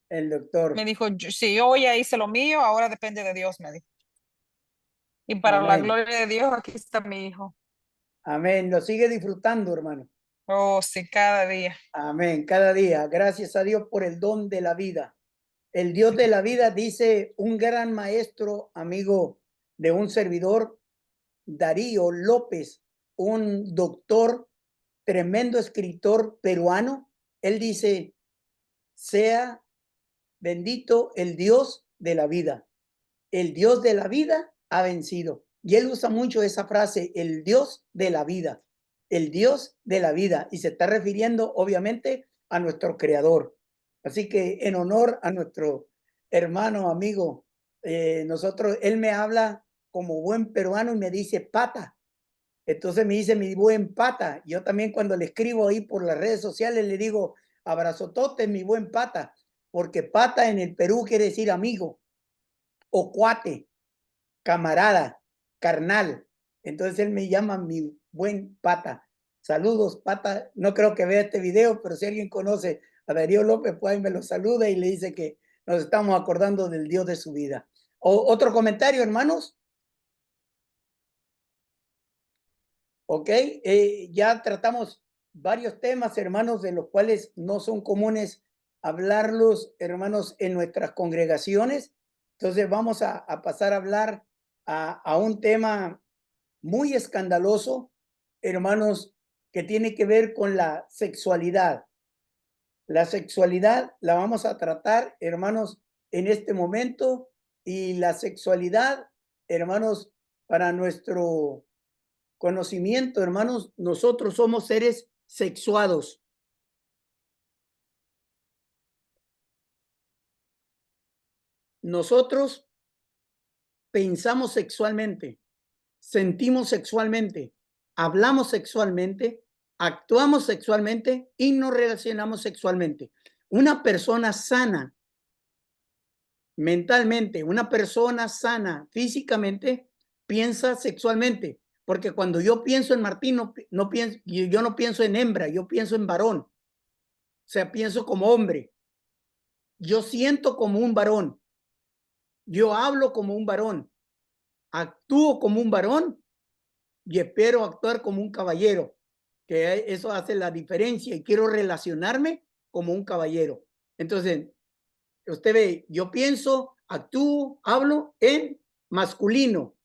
El doctor.
Me dijo, si yo ya hice lo mío, ahora depende de Dios, me dijo. Y para la
Amén.
gloria de Dios, aquí está mi hijo.
Amén. Lo sigue disfrutando, hermano.
Oh, sí, cada día.
Amén. Cada día. Gracias a Dios por el don de la vida. El Dios de la vida, dice un gran maestro, amigo de un servidor, Darío López, un doctor, tremendo escritor peruano. Él dice, sea bendito el Dios de la vida. El Dios de la vida ha vencido. Y él usa mucho esa frase, el Dios de la vida. El Dios de la vida. Y se está refiriendo, obviamente, a nuestro Creador. Así que en honor a nuestro hermano, amigo, él me habla como buen peruano y me dice pata. Entonces me dice mi buen pata. Yo también cuando le escribo ahí por las redes sociales le digo abrazotote, mi buen pata, porque pata en el Perú quiere decir amigo o cuate, camarada, carnal. Entonces él me llama mi buen pata. Saludos, pata. No creo que vea este video, pero si alguien conoce a Darío López, pues ahí me lo saluda y le dice que nos estamos acordando del Dios de su vida. ¿Otro comentario, hermanos? Ok, ya tratamos varios temas, hermanos, de los cuales no son comunes hablarlos, hermanos, en nuestras congregaciones. Entonces vamos a pasar a hablar a un tema muy escandaloso, hermanos, que tiene que ver con la sexualidad. La sexualidad la vamos a tratar, hermanos, en este momento, y la sexualidad, hermanos, para nuestro conocimiento, hermanos, nosotros somos seres sexuados. Nosotros pensamos sexualmente, sentimos sexualmente, hablamos sexualmente, actuamos sexualmente y nos relacionamos sexualmente. Una persona sana mentalmente, una persona sana físicamente, piensa sexualmente. Porque cuando yo pienso en Martín, yo no pienso en hembra, yo pienso en varón. O sea, pienso como hombre. Yo siento como un varón. Yo hablo como un varón. Actúo como un varón y espero actuar como un caballero. Que eso hace la diferencia y quiero relacionarme como un caballero. Entonces, usted ve, yo pienso, actúo, hablo en masculino.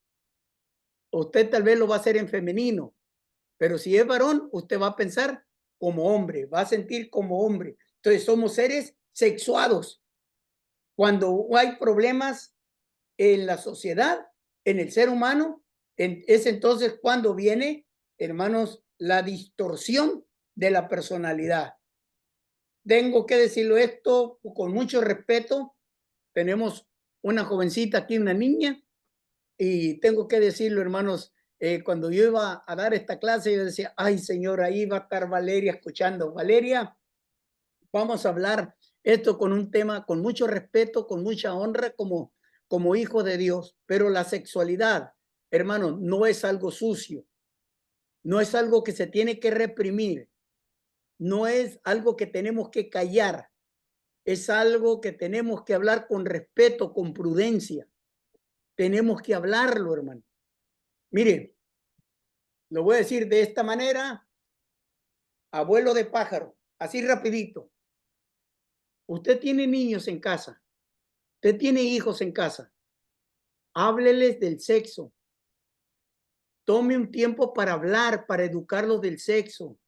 Usted tal vez lo va a hacer en femenino, pero si es varón, usted va a pensar como hombre, va a sentir como hombre. Entonces somos seres sexuados. Cuando hay problemas en la sociedad, en el ser humano, es entonces cuando viene, hermanos, la distorsión de la personalidad. Tengo que decirlo esto con mucho respeto. Tenemos una jovencita aquí, una niña, y tengo que decirlo, hermanos, cuando yo iba a dar esta clase, yo decía, ay, Señor, ahí va a estar Valeria escuchando. Valeria, vamos a hablar esto con un tema con mucho respeto, con mucha honra, como hijo de Dios. Pero la sexualidad, hermanos, no es algo sucio, no es algo que se tiene que reprimir, no es algo que tenemos que callar, es algo que tenemos que hablar con respeto, con prudencia. Tenemos que hablarlo, hermano. Mire, lo voy a decir de esta manera, abuelo de pájaro, así rapidito. Usted tiene niños en casa, usted tiene hijos en casa, hábleles del sexo. Tome un tiempo para hablar, para educarlos del sexo.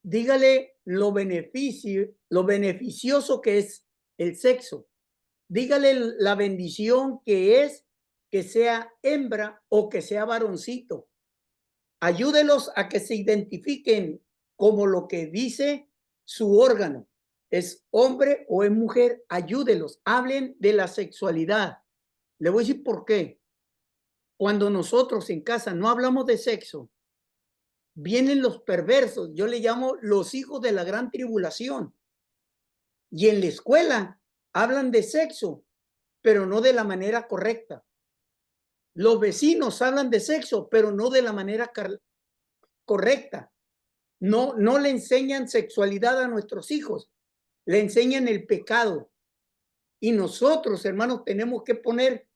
Dígale lo beneficioso que es el sexo. Dígale la bendición que es que sea hembra o que sea varoncito. Ayúdelos a que se identifiquen como lo que dice su órgano. ¿Es hombre o es mujer? Ayúdelos. Hablen de la sexualidad. Le voy a decir por qué. Cuando nosotros en casa no hablamos de sexo, vienen los perversos. Yo le llamo los hijos de la gran tribulación. Y en la escuela hablan de sexo, pero no de la manera correcta. Los vecinos hablan de sexo, pero no de la manera correcta. No le enseñan sexualidad a nuestros hijos, le enseñan el pecado. Y nosotros, hermanos, tenemos que poner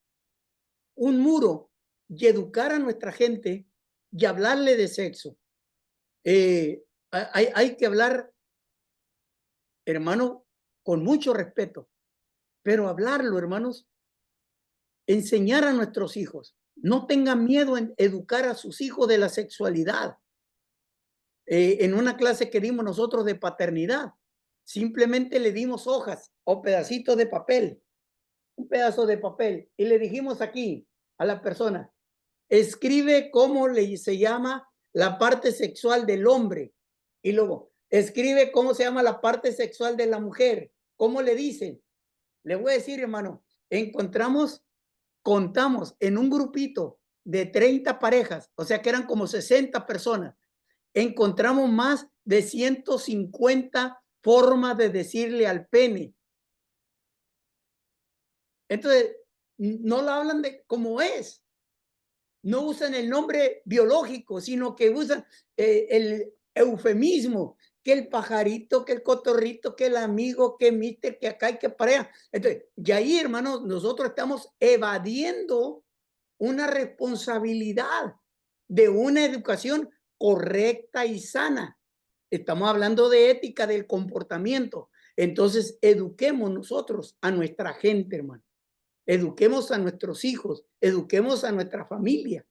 un muro y educar a nuestra gente y hablarle de sexo. Hay que hablar, hermano, con mucho respeto, pero hablarlo, hermanos, enseñar a nuestros hijos. No tengan miedo en educar a sus hijos de la sexualidad. En una clase que dimos nosotros de paternidad, simplemente le dimos hojas o pedacitos de papel, un pedazo de papel, y le dijimos aquí a la persona, escribe cómo se llama la parte sexual del hombre, y luego escribe cómo se llama la parte sexual de la mujer. ¿Cómo le dicen? Le voy a decir, hermano, contamos en un grupito de 30 parejas, o sea que eran como 60 personas. Encontramos más de 150 formas de decirle al pene. Entonces, no lo hablan de como es. No usan el nombre biológico, sino que usan el eufemismo, que el pajarito, que el cotorrito, que el amigo, que mister, que acá y que pareja. Entonces, y ahí, hermanos, nosotros estamos evadiendo una responsabilidad de una educación correcta y sana. Estamos hablando de ética del comportamiento. Entonces, eduquemos nosotros a nuestra gente, hermano. Eduquemos a nuestros hijos, eduquemos a nuestra familia,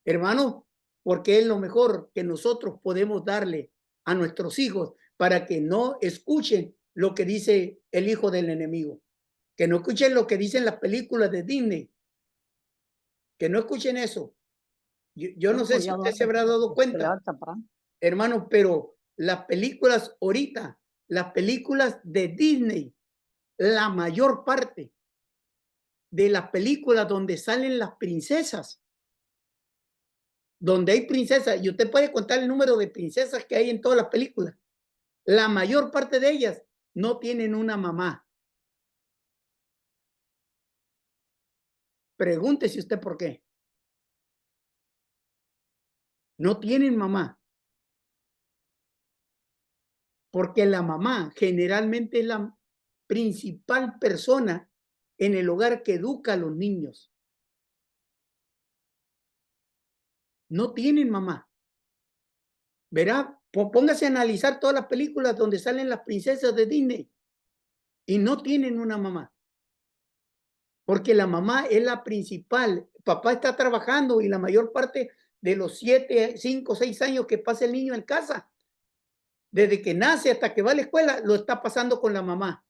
hermano, porque es lo mejor que nosotros podemos darle a nuestros hijos para que no escuchen lo que dice el hijo del enemigo, que no escuchen lo que dicen las películas de Disney, que no escuchen eso. Yo no sé si usted se habrá dado cuenta, hermano, pero las películas ahorita, las películas de Disney, la mayor parte de las películas donde salen las princesas, donde hay princesas, y usted puede contar el número de princesas que hay en todas las películas, la mayor parte de ellas no tienen una mamá. Pregúntese usted por qué. No tienen mamá. Porque la mamá generalmente es la principal persona en el hogar que educa a los niños. No tienen mamá. Verá, póngase a analizar todas las películas donde salen las princesas de Disney y no tienen una mamá. Porque la mamá es la principal. Papá está trabajando y la mayor parte de los 7, 5, 6 años que pasa el niño en casa, desde que nace hasta que va a la escuela, lo está pasando con la mamá.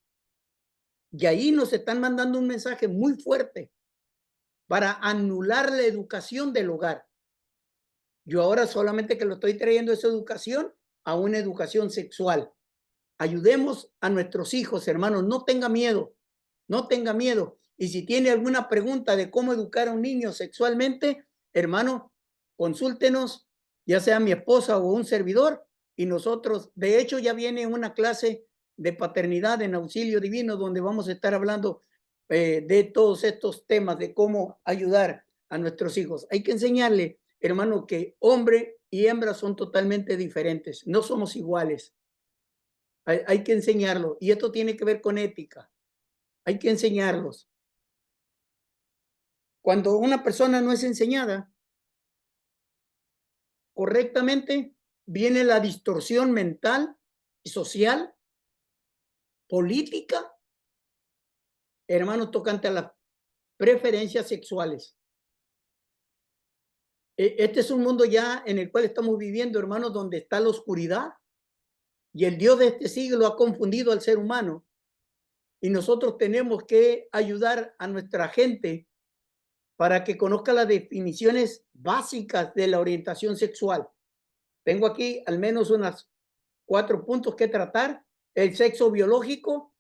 Y ahí nos están mandando un mensaje muy fuerte para anular la educación del hogar. Yo ahora solamente que lo estoy trayendo esa educación a una educación sexual. Ayudemos a nuestros hijos, hermanos, no tenga miedo, no tenga miedo. Y si tiene alguna pregunta de cómo educar a un niño sexualmente, hermano, consúltenos, ya sea mi esposa o un servidor, y nosotros, de hecho, ya viene una clase de paternidad en Auxilio Divino donde vamos a estar hablando de todos estos temas, de cómo ayudar a nuestros hijos. Hay que enseñarle, hermano, que hombre y hembra son totalmente diferentes, no somos iguales. Hay que enseñarlo. Y esto tiene que ver con ética. Hay que enseñarlos. Cuando una persona no es enseñada correctamente, viene la distorsión mental y social, política, hermanos, tocante a las preferencias sexuales. Este es un mundo ya en el cual estamos viviendo, hermanos, donde está la oscuridad y el Dios de este siglo ha confundido al ser humano. Y nosotros tenemos que ayudar a nuestra gente para que conozca las definiciones básicas de la orientación sexual. Tengo aquí al menos unas 4 puntos que tratar. El sexo biológico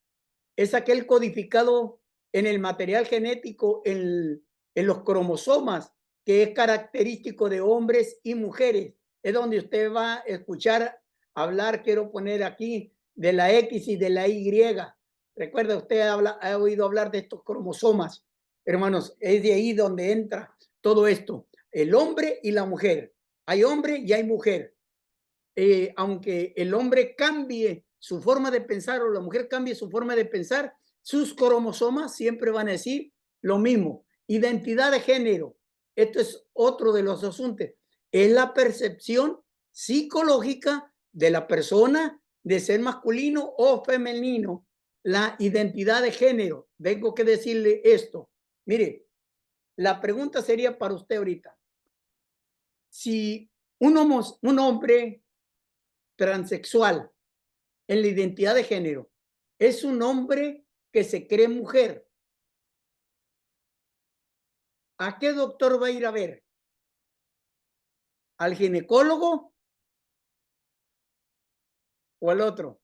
es aquel codificado en el material genético, en los cromosomas, que es característico de hombres y mujeres. Es donde usted va a escuchar hablar, quiero poner aquí, de la X y de la Y. Recuerda, usted ha oído hablar de estos cromosomas. Hermanos, es de ahí donde entra todo esto. El hombre y la mujer. Hay hombre y hay mujer. Aunque el hombre cambie su forma de pensar o la mujer cambie su forma de pensar, sus cromosomas siempre van a decir lo mismo. Identidad de género. Esto es otro de los asuntos. Es la percepción psicológica de la persona de ser masculino o femenino. La identidad de género. Tengo que decirle esto. Mire, la pregunta sería para usted ahorita. Si un hombre transexual en la identidad de género es un hombre que se cree mujer, ¿a qué doctor va a ir a ver? ¿Al ginecólogo o el otro?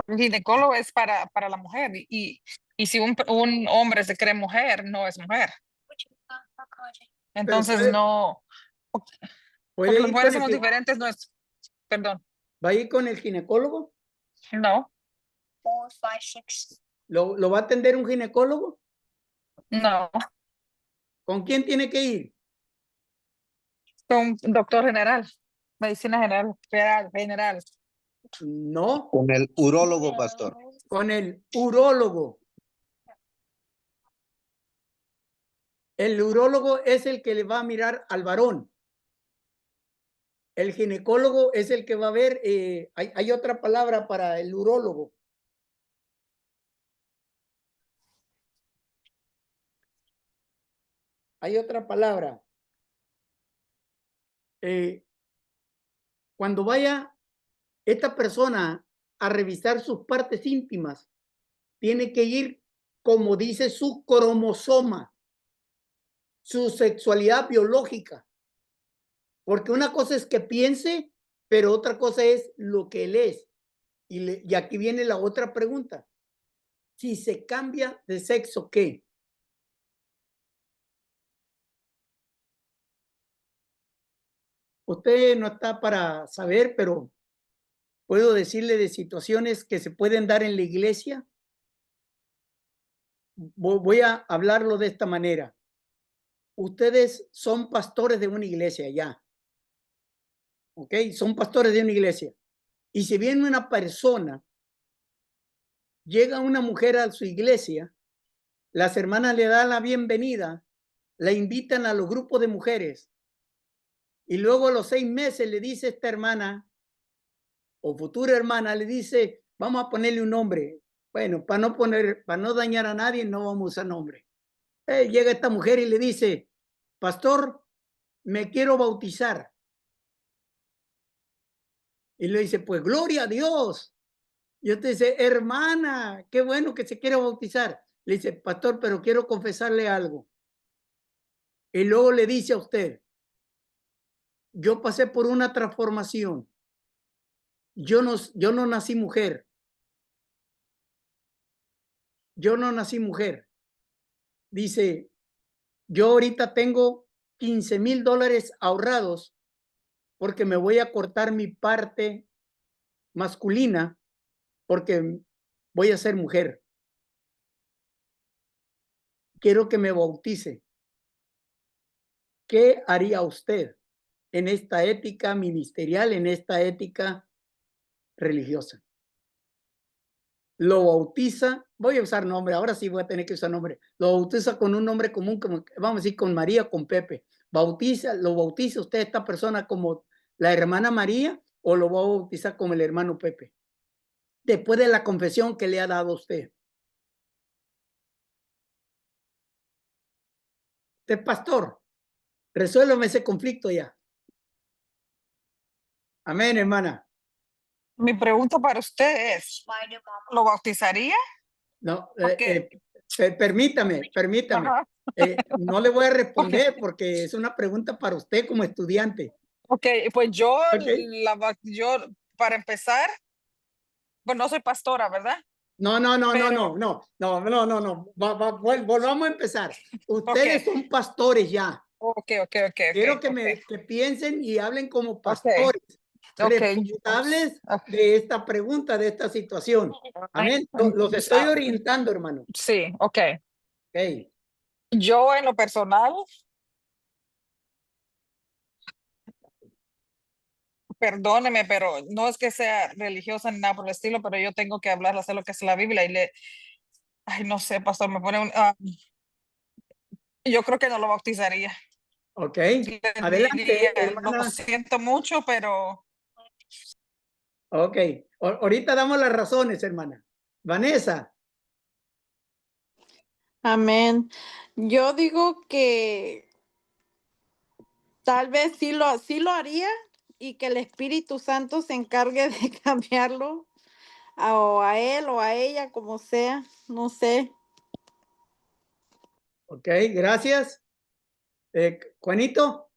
El ginecólogo es para la mujer y si un hombre se cree mujer, no es mujer. Entonces
puede-
no,
¿Puede
porque las
ir
mujeres
con el,
somos diferentes, no es, perdón,
¿Va a ir con el ginecólogo?
no,
¿Lo va a atender un ginecólogo?
no,
¿Con quién tiene que ir?
con un doctor general, medicina general.
No,
Con el urólogo, pastor.
con el urólogo. El urólogo es el que le va a mirar al varón. El ginecólogo es el que va a ver, hay otra palabra para el urólogo. Hay otra palabra. Cuando vaya esta persona a revisar sus partes íntimas, tiene que ir como dice su cromosoma, su sexualidad biológica. Porque una cosa es que piense, pero otra cosa es lo que él es. Y aquí viene la otra pregunta. Si se cambia de sexo, ¿qué? Usted no está para saber, pero puedo decirle de situaciones que se pueden dar en la iglesia. Voy a hablarlo de esta manera. Ustedes son pastores de una iglesia ya. ¿Ok? Son pastores de una iglesia. Y si viene una persona, llega una mujer a su iglesia, las hermanas le dan la bienvenida, la invitan a los grupos de mujeres y luego a los 6 meses le dice esta hermana o futura hermana, le dice, vamos a ponerle un nombre. Bueno, para no dañar a nadie, no vamos a usar nombre. Llega esta mujer y le dice, pastor, me quiero bautizar. Y le dice, pues gloria a Dios. Y usted dice, hermana, qué bueno que se quiere bautizar. Le dice, pastor, pero quiero confesarle algo. Y luego le dice a usted, yo pasé por una transformación. Yo no nací mujer. Yo no nací mujer. Dice, yo ahorita tengo $15,000 ahorrados porque me voy a cortar mi parte masculina porque voy a ser mujer. Quiero que me bautice. ¿Qué haría usted en esta ética ministerial, en esta ética religiosa? Lo bautiza, voy a usar nombre, ahora sí voy a tener que usar nombre, lo bautiza con un nombre común, como, vamos a decir con María, con Pepe. Lo bautiza usted a esta persona como la hermana María o lo va a bautizar como el hermano Pepe, después de la confesión que le ha dado a usted. Usted, pastor, resuélvame ese conflicto ya. Amén, hermana.
Mi pregunta para usted es, ¿lo bautizaría?
No,
Porque,
permítame.
ajá,
No le voy a
ok,
responder porque es una pregunta para usted como estudiante.
ok, pues yo,
¿Ok?
yo, para empezar, pues no soy pastora, ¿verdad?
No.
Pero,
Volvamos a empezar.
ok,
Ustedes son pastores ya.
ok,
Quiero que piensen y hablen como
ok,
pastores,
ok,
responsables de esta pregunta, de esta situación. Amén. Los estoy orientando, hermano.
sí, ok.
Okay.
Yo en lo personal, perdóneme, pero no es que sea religiosa ni nada por el estilo, pero yo tengo que hablar, hacer lo que es la Biblia y ay, no sé, pastor, me pone yo creo que no lo bautizaría.
Ok.
Le
Adelante,
diría, lo
hermana.
siento mucho, pero
Ok. Ahorita damos las razones, hermana. Vanessa.
Amén. Yo digo que tal vez sí lo haría y que el Espíritu Santo se encargue de cambiarlo o a él o a ella, como sea, no sé.
Ok, gracias. Juanito.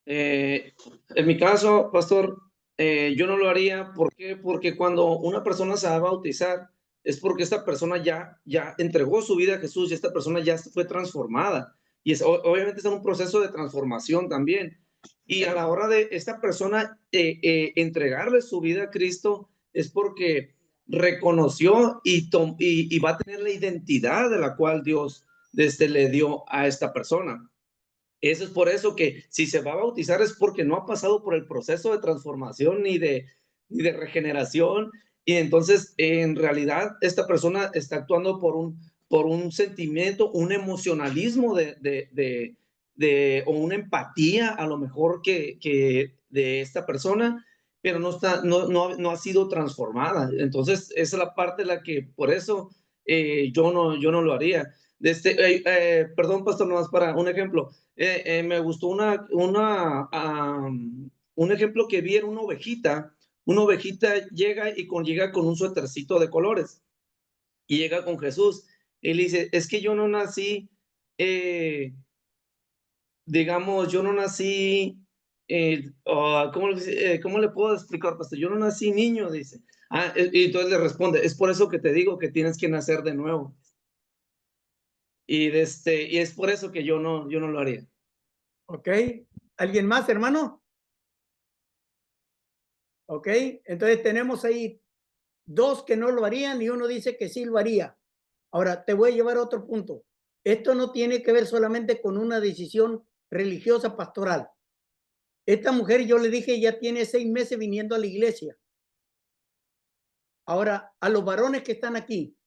En mi caso, pastor, yo no lo haría. ¿Por qué? Porque cuando una persona se va a bautizar, es porque esta persona ya entregó su vida a Jesús y esta persona ya fue transformada. Y obviamente es un proceso de transformación también. Y a la hora de esta persona entregarle su vida a Cristo, es porque reconoció y va a tener la identidad de la cual Dios le dio a esta persona. Eso es por eso que si se va a bautizar es porque no ha pasado por el proceso de transformación ni de regeneración, y entonces en realidad esta persona está actuando por un sentimiento, un emocionalismo o una empatía a lo mejor que de esta persona, pero no ha sido transformada. Entonces esa es la parte en la que por eso yo no lo haría. Perdón, pastor, nomás para un ejemplo. Me gustó un ejemplo que vi en una ovejita. Una ovejita llega con un suétercito de colores y llega con Jesús y le dice, es que yo no nací, digamos, yo no nací, ¿cómo le puedo explicar, pastor? Yo no nací niño, dice. Y entonces le responde, es por eso que te digo que tienes que nacer de nuevo. Y es por eso que yo no lo haría.
Ok. ¿Alguien más, hermano? Ok. Entonces tenemos ahí dos que no lo harían y uno dice que sí lo haría. Ahora, te voy a llevar a otro punto. Esto no tiene que ver solamente con una decisión religiosa pastoral. Esta mujer, yo le dije, ya tiene 6 meses viniendo a la iglesia. Ahora, a los varones que están aquí,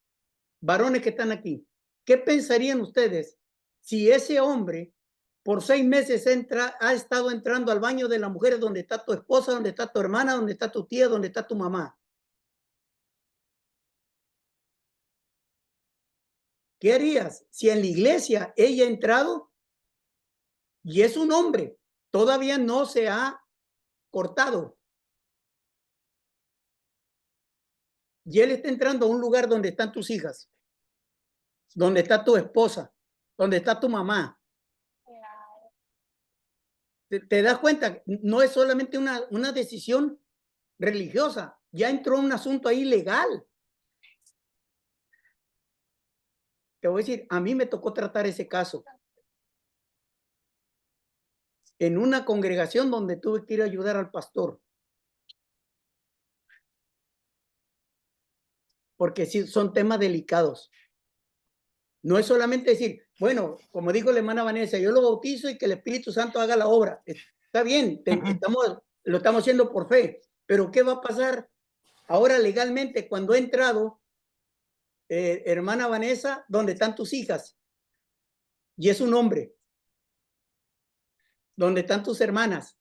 ¿qué pensarían ustedes si ese hombre por 6 meses ha estado entrando al baño de las mujeres donde está tu esposa, donde está tu hermana, donde está tu tía, donde está tu mamá? ¿Qué harías si en la iglesia ella ha entrado y es un hombre, todavía no se ha cortado, y él está entrando a un lugar donde están tus hijas, donde está tu esposa, donde está tu mamá? ¿Te das cuenta? No es solamente una decisión religiosa, ya entró un asunto ahí legal. Te voy a decir, a mí me tocó tratar ese caso en una congregación donde tuve que ir a ayudar al pastor. Porque sí, son temas delicados. No es solamente decir, bueno, como dijo la hermana Vanessa, yo lo bautizo y que el Espíritu Santo haga la obra. Está bien, lo estamos haciendo por fe, pero ¿qué va a pasar ahora legalmente cuando he entrado, hermana Vanessa, donde están tus hijas? Y es un hombre. Donde están tus hermanas,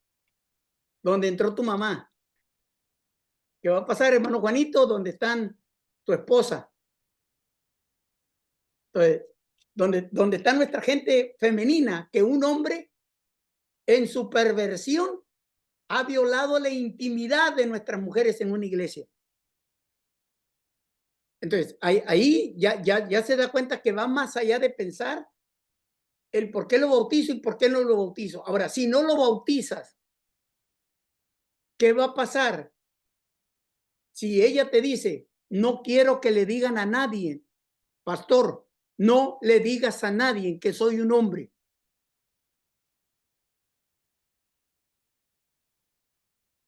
donde entró tu mamá. ¿Qué va a pasar, hermano Juanito? Donde están tu esposa. Entonces, donde está nuestra gente femenina, que un hombre en su perversión ha violado la intimidad de nuestras mujeres en una iglesia. Entonces, ahí ya se da cuenta que va más allá de pensar el por qué lo bautizo y por qué no lo bautizo. Ahora, si no lo bautizas, ¿qué va a pasar? Si ella te dice, no quiero que le digan a nadie, pastor, no le digas a nadie que soy un hombre.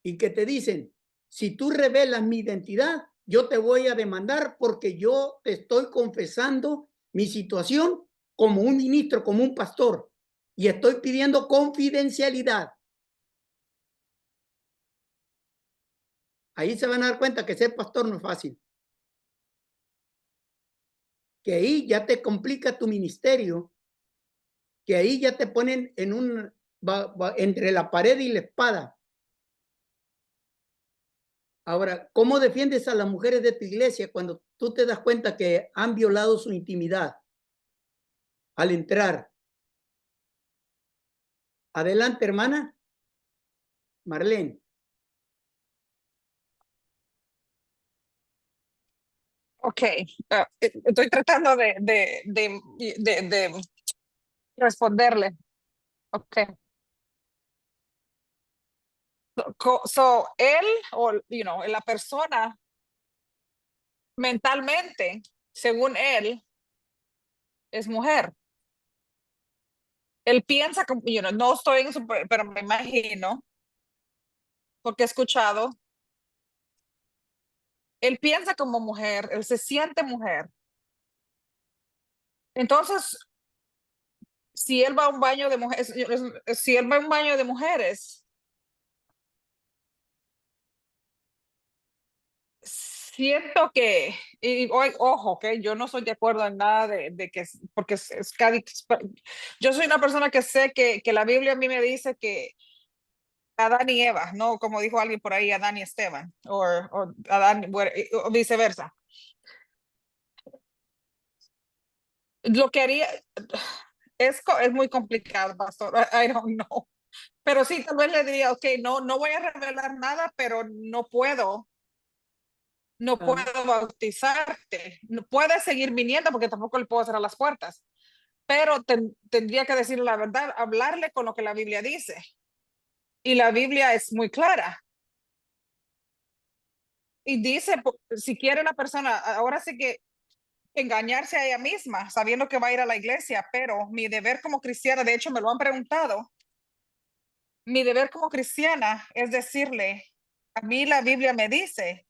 Y que te dicen, si tú revelas mi identidad, yo te voy a demandar porque yo te estoy confesando mi situación como un ministro, como un pastor, y estoy pidiendo confidencialidad. Ahí se van a dar cuenta que ser pastor no es fácil. Que ahí ya te complica tu ministerio, que ahí ya te ponen en entre la pared y la espada. Ahora, ¿cómo defiendes a las mujeres de tu iglesia cuando tú te das cuenta que han violado su intimidad al entrar? Adelante, hermana. Marlene.
Ok, estoy tratando de responderle. Ok. So, él o, la persona mentalmente, según él, es mujer. Él piensa como, no estoy en su, pero me imagino, porque he escuchado, él piensa como mujer, él se siente mujer. Entonces, si él va a un baño de mujeres, si él va a un baño de mujeres, siento que, y ojo, que yo no soy de acuerdo en nada de que, porque yo soy una persona que sé que la Biblia a mí me dice que Adán y Eva, no como dijo alguien por ahí, Adán y Esteban, o Adán, o viceversa. Lo que haría es muy complicado, pastor. I don't know. Pero sí, tal vez le diría, ok, no voy a revelar nada, pero no puedo bautizarte. No puedes seguir viniendo porque tampoco le puedo cerrar las puertas. Pero tendría que decir la verdad, hablarle con lo que la Biblia dice. Y la Biblia es muy clara. Y dice, si quiere la persona, ahora sí que engañarse a ella misma, sabiendo que va a ir a la iglesia, pero mi deber como cristiana, de hecho me lo han preguntado, mi deber como cristiana es decirle, a mí la Biblia me dice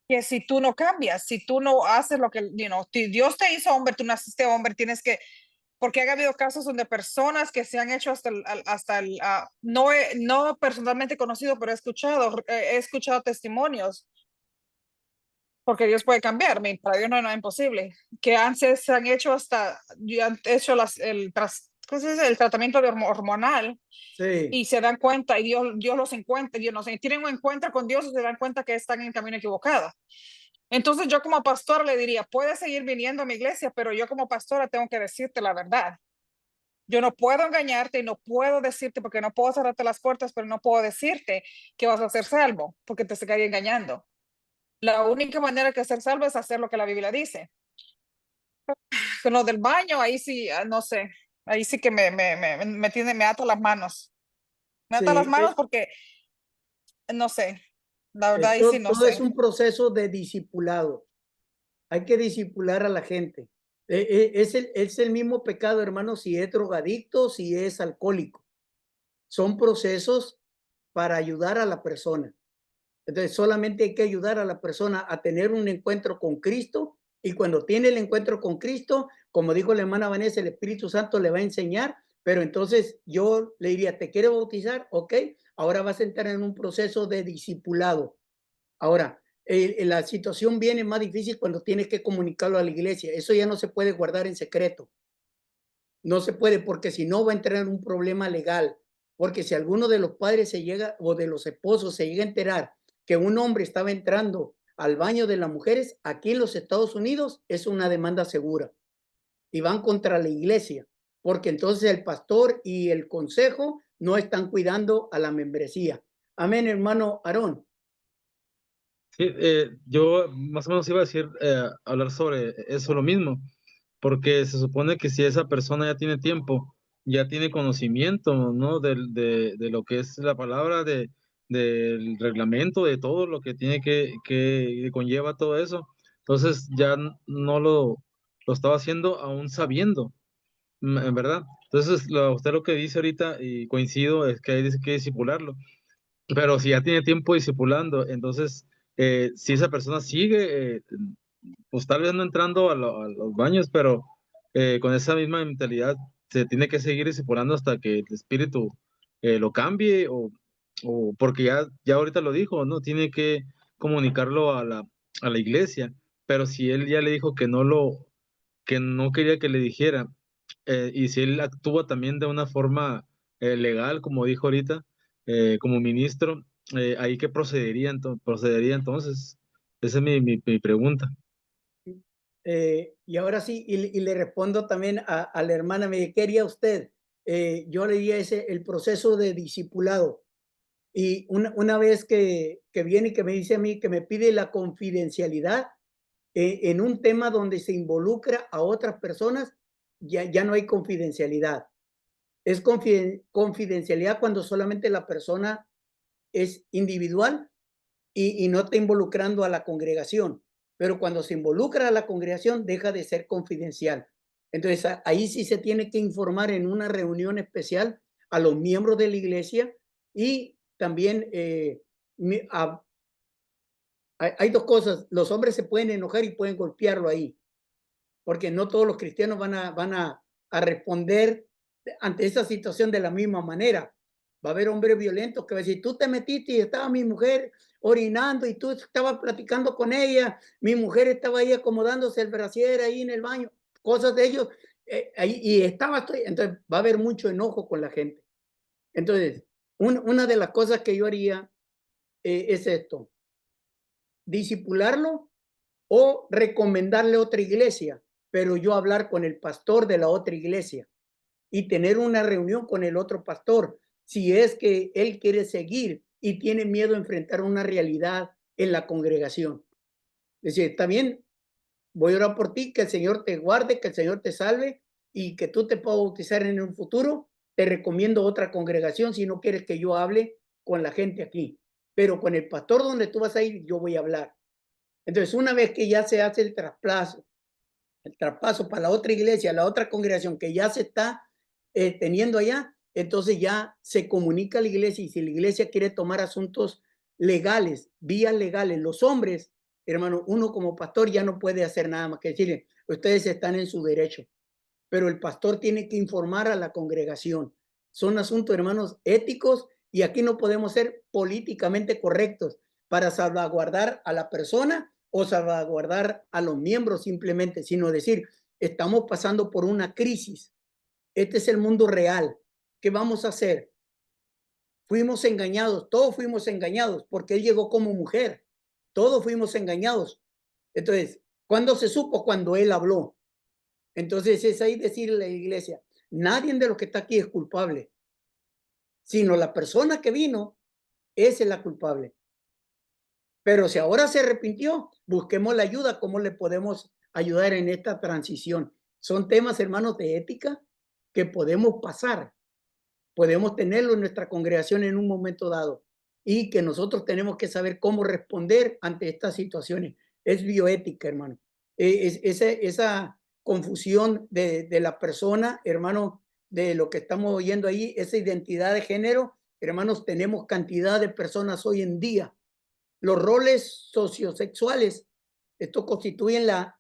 que si tú no cambias, si tú no haces lo que, si Dios te hizo hombre, tú naciste hombre, tienes que, porque ha habido casos donde personas que se han hecho no personalmente conocido, pero he escuchado testimonios, porque Dios puede cambiar, para Dios no es nada imposible, que antes se han hecho han hecho ¿cómo se dice? El tratamiento hormonal.
Sí.
Y se dan cuenta, y Dios los encuentra, tienen un encuentro con Dios y se dan cuenta que están en el camino equivocado. Entonces yo como pastora le diría, puedes seguir viniendo a mi iglesia, pero yo como pastora tengo que decirte la verdad. Yo no puedo engañarte y no puedo decirte, porque no puedo cerrarte las puertas, pero no puedo decirte que vas a ser salvo, porque te estaría engañando. La única manera que ser salvo es hacer lo que la Biblia dice. Con lo del baño, ahí sí, no sé, ahí sí que me ata las manos. Me ata las
Sí,
manos porque no sé, la verdad ahí sí no
todo es
sé.
un proceso de discipulado. Hay que discipular a la gente. Es el mismo pecado, hermano, si es drogadicto, si es alcohólico. Son procesos para ayudar a la persona. Entonces, solamente hay que ayudar a la persona a tener un encuentro con Cristo, y cuando tiene el encuentro con Cristo, como dijo la hermana Vanessa, el Espíritu Santo le va a enseñar, pero entonces yo le diría, ¿te quiere bautizar? Ok, ahora vas a entrar en un proceso de discipulado. Ahora, la situación viene más difícil cuando tienes que comunicarlo a la iglesia. Eso ya no se puede guardar en secreto. No se puede, porque si no va a entrar en un problema legal. Porque si alguno de los padres se llega, o de los esposos se llega a enterar que un hombre estaba entrando al baño de las mujeres, aquí en los Estados Unidos es una demanda segura. Y van contra la iglesia, porque entonces el pastor y el consejo no están cuidando a la membresía. Amén, hermano Aarón.
Sí, yo más o menos iba a decir, hablar sobre eso lo mismo, porque se supone que si esa persona ya tiene tiempo, ya tiene conocimiento, ¿no? De lo que es la palabra, del reglamento, de todo lo que tiene que conlleva todo eso, entonces ya no lo estaba haciendo aún sabiendo, en verdad. Entonces, usted lo que dice ahorita, y coincido, es que hay que discipularlo. Pero si ya tiene tiempo discipulando, entonces, si esa persona sigue, pues tal vez no entrando a los baños, pero con esa misma mentalidad se tiene que seguir discipulando hasta que el espíritu lo cambie, o porque ya ahorita lo dijo, ¿no? Tiene que comunicarlo a la iglesia, pero si él ya le dijo que no quería que le dijera, y si él actúa también de una forma legal, como dijo ahorita, como ministro, ahí qué procedería entonces. Esa es mi pregunta.
Y ahora sí, y le respondo también a la hermana, ¿qué haría usted? Yo le diría el proceso de discipulado. Y una vez que viene y que me dice a mí que me pide la confidencialidad, en un tema donde se involucra a otras personas, ya no hay confidencialidad. Es confidencialidad cuando solamente la persona es individual y no está involucrando a la congregación. Pero cuando se involucra a la congregación, deja de ser confidencial. Entonces, ahí sí se tiene que informar en una reunión especial a los miembros de la iglesia y también hay dos cosas. Los hombres se pueden enojar y pueden golpearlo ahí, porque no todos los cristianos van a responder ante esa situación de la misma manera. Va a haber hombres violentos que van a decir, tú te metiste y estaba mi mujer orinando y tú estabas platicando con ella, mi mujer estaba ahí acomodándose el brasier ahí en el baño, cosas de ellos, ahí, y entonces va a haber mucho enojo con la gente. Entonces, una de las cosas que yo haría es esto, disipularlo o recomendarle otra iglesia, pero yo hablar con el pastor de la otra iglesia y tener una reunión con el otro pastor, si es que él quiere seguir y tiene miedo a enfrentar una realidad en la congregación. Es decir, está bien, voy a orar por ti, que el Señor te guarde, que el Señor te salve y que tú te puedas bautizar en un futuro. Te recomiendo otra congregación si no quieres que yo hable con la gente aquí. Pero con el pastor donde tú vas a ir, yo voy a hablar. Entonces, una vez que ya se hace el traspaso para la otra iglesia, la otra congregación que ya se está teniendo allá, entonces ya se comunica a la iglesia y si la iglesia quiere tomar asuntos legales, vías legales, los hombres, hermano, uno como pastor ya no puede hacer nada más que decirle, ustedes están en su derecho, pero el pastor tiene que informar a la congregación. Son asuntos, hermanos, éticos y aquí no podemos ser políticamente correctos para salvaguardar a la persona o salvaguardar a los miembros simplemente, sino decir, estamos pasando por una crisis. Este es el mundo real. ¿Qué vamos a hacer? Fuimos engañados, todos fuimos engañados porque él llegó como mujer. Todos fuimos engañados. Entonces, ¿cuándo se supo? Cuando él habló. Entonces es ahí decirle a la iglesia, nadie de los que está aquí es culpable, sino la persona que vino, esa es la culpable. Pero si ahora se arrepintió, busquemos la ayuda, cómo le podemos ayudar en esta transición. Son temas, hermanos, de ética que podemos pasar, podemos tenerlo en nuestra congregación en un momento dado y que nosotros tenemos que saber cómo responder ante estas situaciones. Es bioética, hermano. Esa confusión de la persona, hermano, de lo que estamos oyendo ahí, esa identidad de género, hermanos, tenemos cantidad de personas hoy en día. Los roles sociosexuales, esto constituye la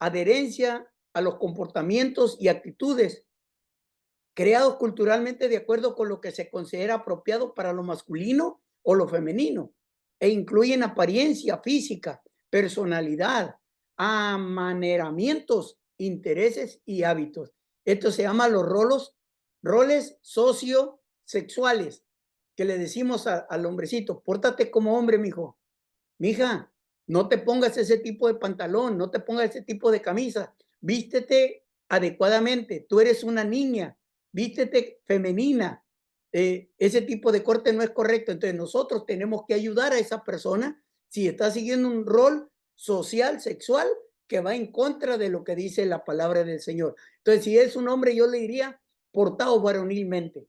adherencia a los comportamientos y actitudes creados culturalmente de acuerdo con lo que se considera apropiado para lo masculino o lo femenino, e incluyen apariencia física, personalidad, amaneramientos, intereses y hábitos. Esto se llama los roles sociosexuales, que le decimos al hombrecito, pórtate como hombre, mijo. Mija, no te pongas ese tipo de pantalón, no te pongas ese tipo de camisa, vístete adecuadamente, tú eres una niña, vístete femenina, ese tipo de corte no es correcto, entonces nosotros tenemos que ayudar a esa persona si está siguiendo un rol social, sexual, que va en contra de lo que dice la palabra del Señor. Entonces, si es un hombre, yo le diría, portado varonilmente.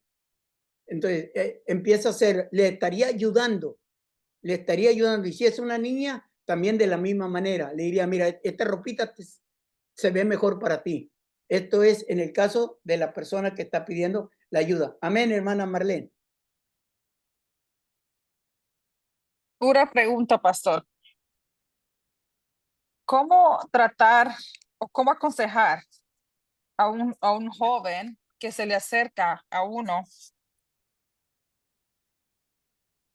Entonces, empieza a ser, le estaría ayudando. Y si es una niña, también de la misma manera. Le diría, mira, esta ropita se ve mejor para ti. Esto es en el caso de la persona que está pidiendo la ayuda. Amén, hermana Marlene.
Pura pregunta, pastor. ¿Cómo tratar o cómo aconsejar a un joven que se le acerca a uno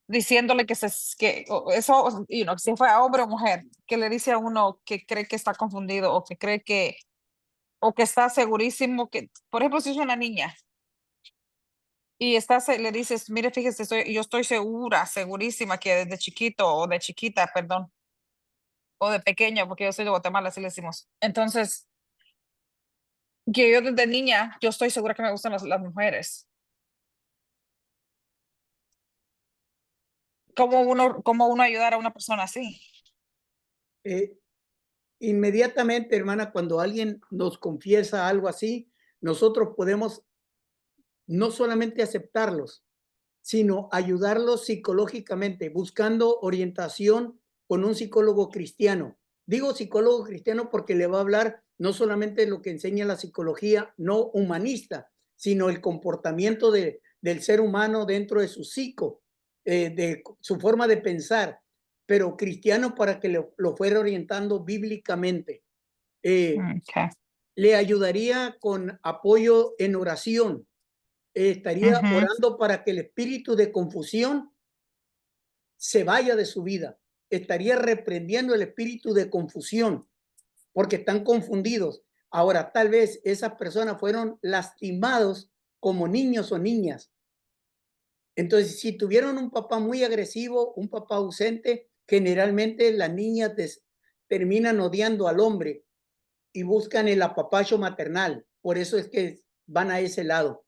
diciéndole que eso, si fue hombre o mujer, que le dice a uno que cree que está confundido o que cree que, o que está segurísimo que, por ejemplo, si es una niña y le dices, mire, fíjese, yo estoy segurísima que desde chiquito o de chiquita, perdón, o de pequeño, porque yo soy de Guatemala, así le decimos. Entonces, que yo desde niña, yo estoy segura que me gustan las mujeres. ¿Cómo uno ayudar a una persona así?
inmediatamente, hermana, cuando alguien nos confiesa algo así, nosotros podemos no solamente aceptarlos, sino ayudarlos psicológicamente, buscando orientación con un psicólogo cristiano. Digo psicólogo cristiano porque le va a hablar no solamente lo que enseña la psicología no humanista, sino el comportamiento del ser humano dentro de su psico, de su forma de pensar, pero cristiano para que lo fuera orientando bíblicamente.
Okay.
Le ayudaría con apoyo en oración. Estaría
Ujú.
orando para que el espíritu de confusión se vaya de su vida. Estaría reprendiendo el espíritu de confusión porque están confundidos. Ahora, tal vez esas personas fueron lastimados como niños o niñas. Entonces, si tuvieron un papá muy agresivo, un papá ausente, generalmente las niñas terminan odiando al hombre y buscan el apapacho maternal. Por eso es que van a ese lado.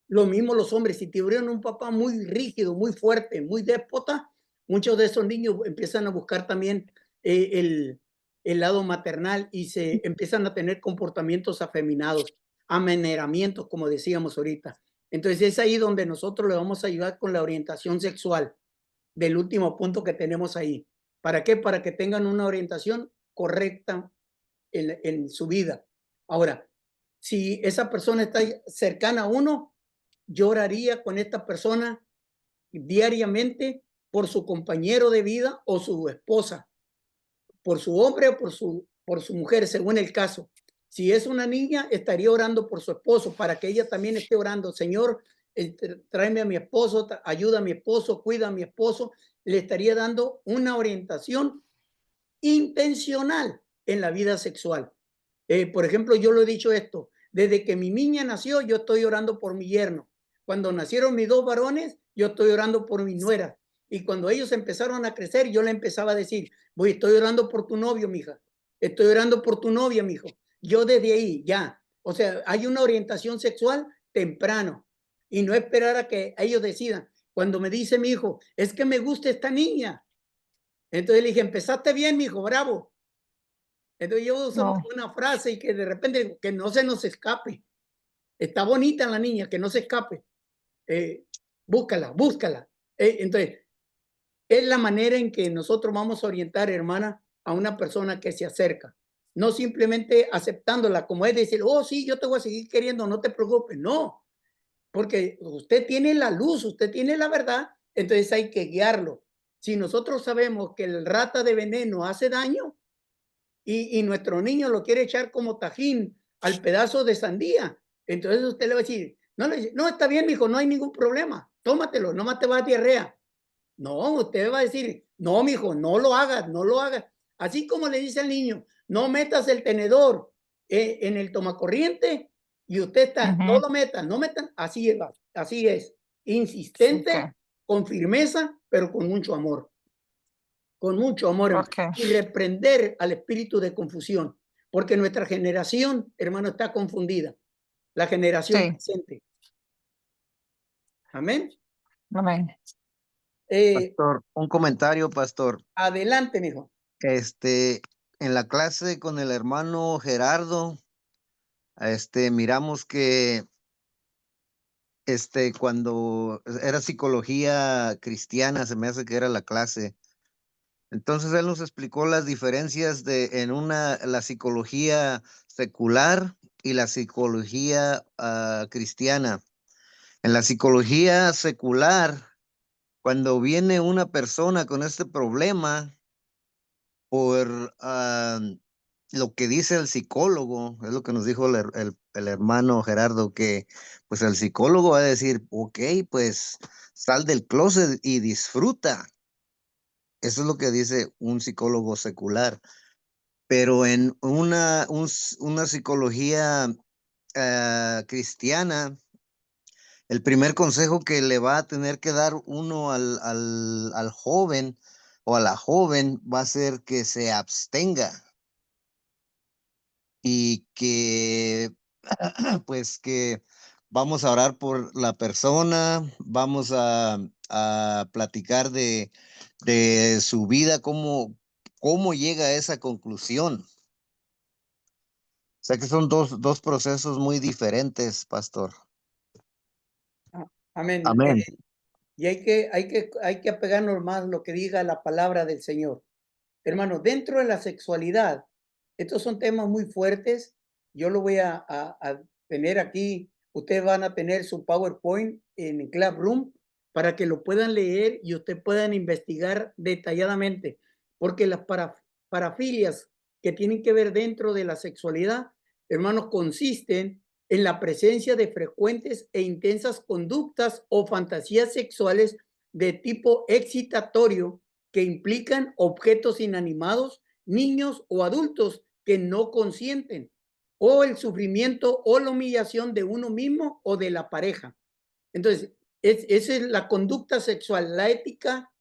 Lo mismo los hombres, si tuvieron un papá muy rígido, muy fuerte, muy déspota, muchos de esos niños empiezan a buscar también el lado maternal y se empiezan a tener comportamientos afeminados, ameneramientos, como decíamos ahorita. Entonces es ahí donde nosotros le vamos a ayudar con la orientación sexual del último punto que tenemos ahí. ¿Para qué? Para que tengan una orientación correcta en su vida. Ahora, si esa persona está cercana a uno, yo oraría con esta persona diariamente por su compañero de vida o su esposa, por su hombre o por su mujer, según el caso. Si es una niña, estaría orando por su esposo para que ella también esté orando. Señor, tráeme a mi esposo, ayuda a mi esposo, cuida a mi esposo. Le estaría dando una orientación intencional en la vida sexual. Por ejemplo, yo lo he dicho esto, desde que mi niña nació, yo estoy orando por mi yerno. Cuando nacieron mis 2 varones, yo estoy orando por mi nuera. Y cuando ellos empezaron a crecer, yo le empezaba a decir, voy, estoy orando por tu novio, mija. Estoy orando por tu novia, mijo. Yo desde ahí, ya. O sea, hay una orientación sexual temprano. Y no esperar a que ellos decidan. Cuando me dice mi hijo, es que me gusta esta niña. Entonces le dije, empezaste bien, mijo, bravo. Entonces yo uso una frase y que de repente que no se nos escape. Está bonita la niña, que no se escape. Búscala, búscala. Entonces, es la manera en que nosotros vamos a orientar, hermana, a una persona que se acerca. No simplemente aceptándola, como es decir, oh, sí, yo te voy a seguir queriendo, no te preocupes. No, porque usted tiene la luz, usted tiene la verdad, entonces hay que guiarlo. Si nosotros sabemos que el rata de veneno hace daño, y nuestro niño lo quiere echar como tajín al pedazo de sandía, entonces usted le va a decir, no, está bien, mijo, no hay ningún problema, tómatelo, nomás te va a diarrea. No, usted va a decir, no, mijo, no lo hagas, no lo hagas. Así como le dice al niño, no metas el tenedor en el tomacorriente y usted está, no lo metan, no metan, así es, insistente,
Okay.
con firmeza, pero con mucho amor. Con mucho amor
Okay.
y reprender al espíritu de confusión, porque nuestra generación, hermano, está confundida. La generación
Sí.
presente. Amén.
Amén.
Pastor, un comentario, pastor.
Adelante, mijo.
En la clase con el hermano Gerardo, miramos que cuando era psicología cristiana, se me hace que era la clase. Entonces él nos explicó las diferencias en la psicología secular y la psicología cristiana. En la psicología secular, cuando viene una persona con este problema, por lo que dice el psicólogo, es lo que nos dijo el hermano Gerardo, que pues el psicólogo va a decir, ok, pues sal del closet y disfruta. Eso es lo que dice un psicólogo secular. Pero en una psicología cristiana, el primer consejo que le va a tener que dar uno al joven o a la joven va a ser que se abstenga y que pues que vamos a orar por la persona, vamos a platicar de su vida, cómo llega a esa conclusión. sea que son dos procesos muy diferentes, pastor.
Amén.
Amén.
Y hay que apegarnos más a lo que diga la palabra del Señor. Hermanos, dentro de la sexualidad, estos son temas muy fuertes. Yo lo voy a tener aquí. Ustedes van a tener su PowerPoint en Classroom para que lo puedan leer y ustedes puedan investigar detalladamente. Porque las parafilias que tienen que ver dentro de la sexualidad, hermanos, consisten en la presencia de frecuentes e intensas conductas o fantasías sexuales de tipo excitatorio que implican objetos inanimados, niños o adultos que no consienten, o el sufrimiento o la humillación de uno mismo o de la pareja. Entonces, esa es la conducta sexual, la ética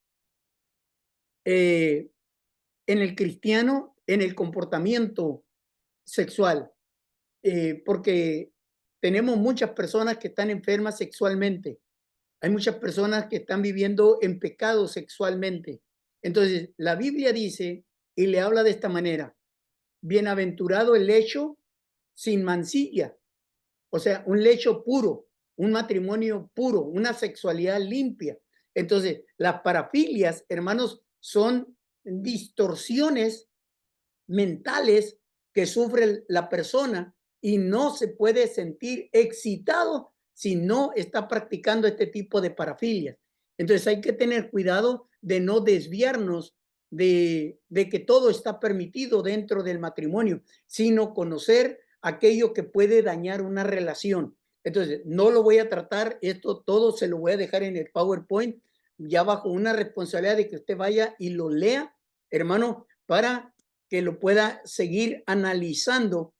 en el cristiano, en el comportamiento sexual, porque tenemos muchas personas que están enfermas sexualmente. Hay muchas personas que están viviendo en pecado sexualmente. Entonces, la Biblia dice y le habla de esta manera: bienaventurado el lecho sin mancilla, o sea, un lecho puro, un matrimonio puro, una sexualidad limpia. Entonces, las parafilias, hermanos, son distorsiones mentales que sufre la persona y no se puede sentir excitado si no está practicando este tipo de parafilias. Entonces hay que tener cuidado de no desviarnos de que todo está permitido dentro del matrimonio, sino conocer aquello que puede dañar una relación. Entonces, no lo voy a tratar, esto todo se lo voy a dejar en el PowerPoint, ya bajo una responsabilidad de que usted vaya y lo lea, hermano, para que lo pueda seguir analizando,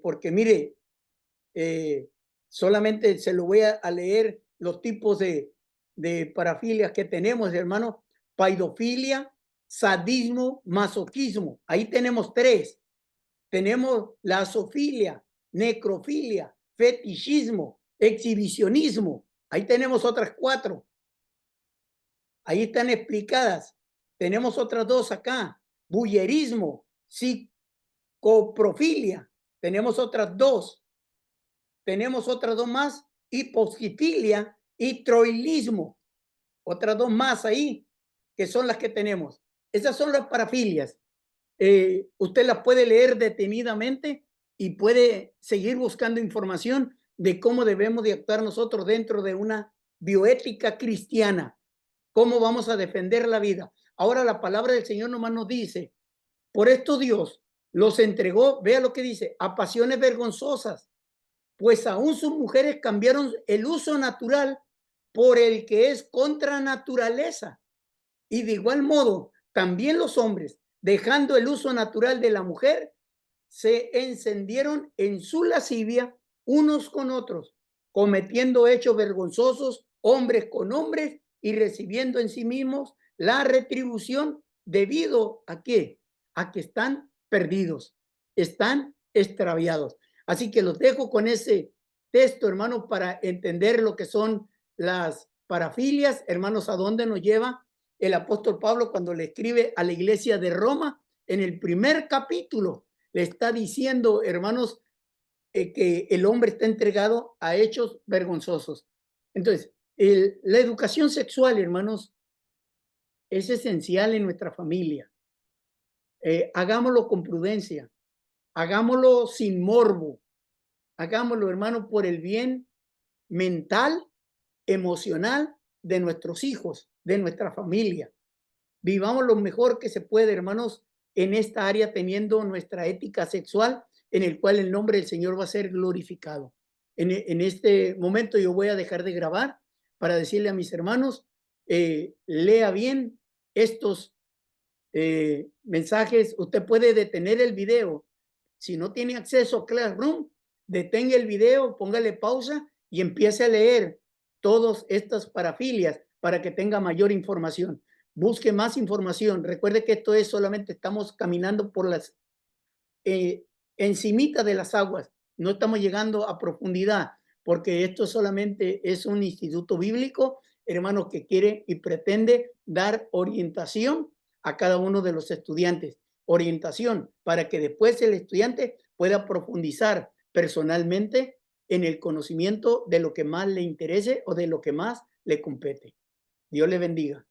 porque mire, solamente se lo voy a leer los tipos de parafilias que tenemos, hermano: paidofilia, sadismo, masoquismo. Ahí tenemos 3. Tenemos la zoofilia, necrofilia, fetichismo, exhibicionismo. Ahí tenemos otras 4. Ahí están explicadas. Tenemos otras 2 acá: bullerismo, psicoprofilia. Tenemos otras 2. Tenemos otras 2 más: hiposquifilia y troilismo. Otras 2 más ahí, que son las que tenemos. Esas son las parafilias. Usted las puede leer detenidamente y puede seguir buscando información de cómo debemos de actuar nosotros dentro de una bioética cristiana. Cómo vamos a defender la vida. Ahora la palabra del Señor nomás nos dice: por esto Dios los entregó, vea lo que dice, a pasiones vergonzosas, pues aún sus mujeres cambiaron el uso natural por el que es contra naturaleza. Y de igual modo, también los hombres, dejando el uso natural de la mujer, se encendieron en su lascivia unos con otros, cometiendo hechos vergonzosos, hombres con hombres, y recibiendo en sí mismos la retribución debido a qué? A que están perdidos, están extraviados. Así que los dejo con ese texto, hermanos, para entender lo que son las parafilias, hermanos, a dónde nos lleva el apóstol Pablo cuando le escribe a la iglesia de Roma. En el primer capítulo le está diciendo, hermanos, que el hombre está entregado a hechos vergonzosos. Entonces, la educación sexual, hermanos, es esencial en nuestra familia. Hagámoslo con prudencia, hagámoslo sin morbo, hagámoslo, hermanos, por el bien mental, emocional de nuestros hijos, de nuestra familia. Vivamos lo mejor que se puede, hermanos, en esta área, teniendo nuestra ética sexual, en el cual el nombre del Señor va a ser glorificado. En este momento yo voy a dejar de grabar para decirle a mis hermanos, lea bien estos mensajes. Usted puede detener el video. Si no tiene acceso a Classroom, detenga el video, póngale pausa y empiece a leer todas estas parafilias para que tenga mayor información. Busque más información. Recuerde que esto es solamente, estamos caminando por las encimita de las aguas. No estamos llegando a profundidad, porque esto solamente es un instituto bíblico, hermanos, que quiere y pretende dar orientación a cada uno de los estudiantes. Orientación para que después el estudiante pueda profundizar personalmente en el conocimiento de lo que más le interese o de lo que más le compete. Dios le bendiga.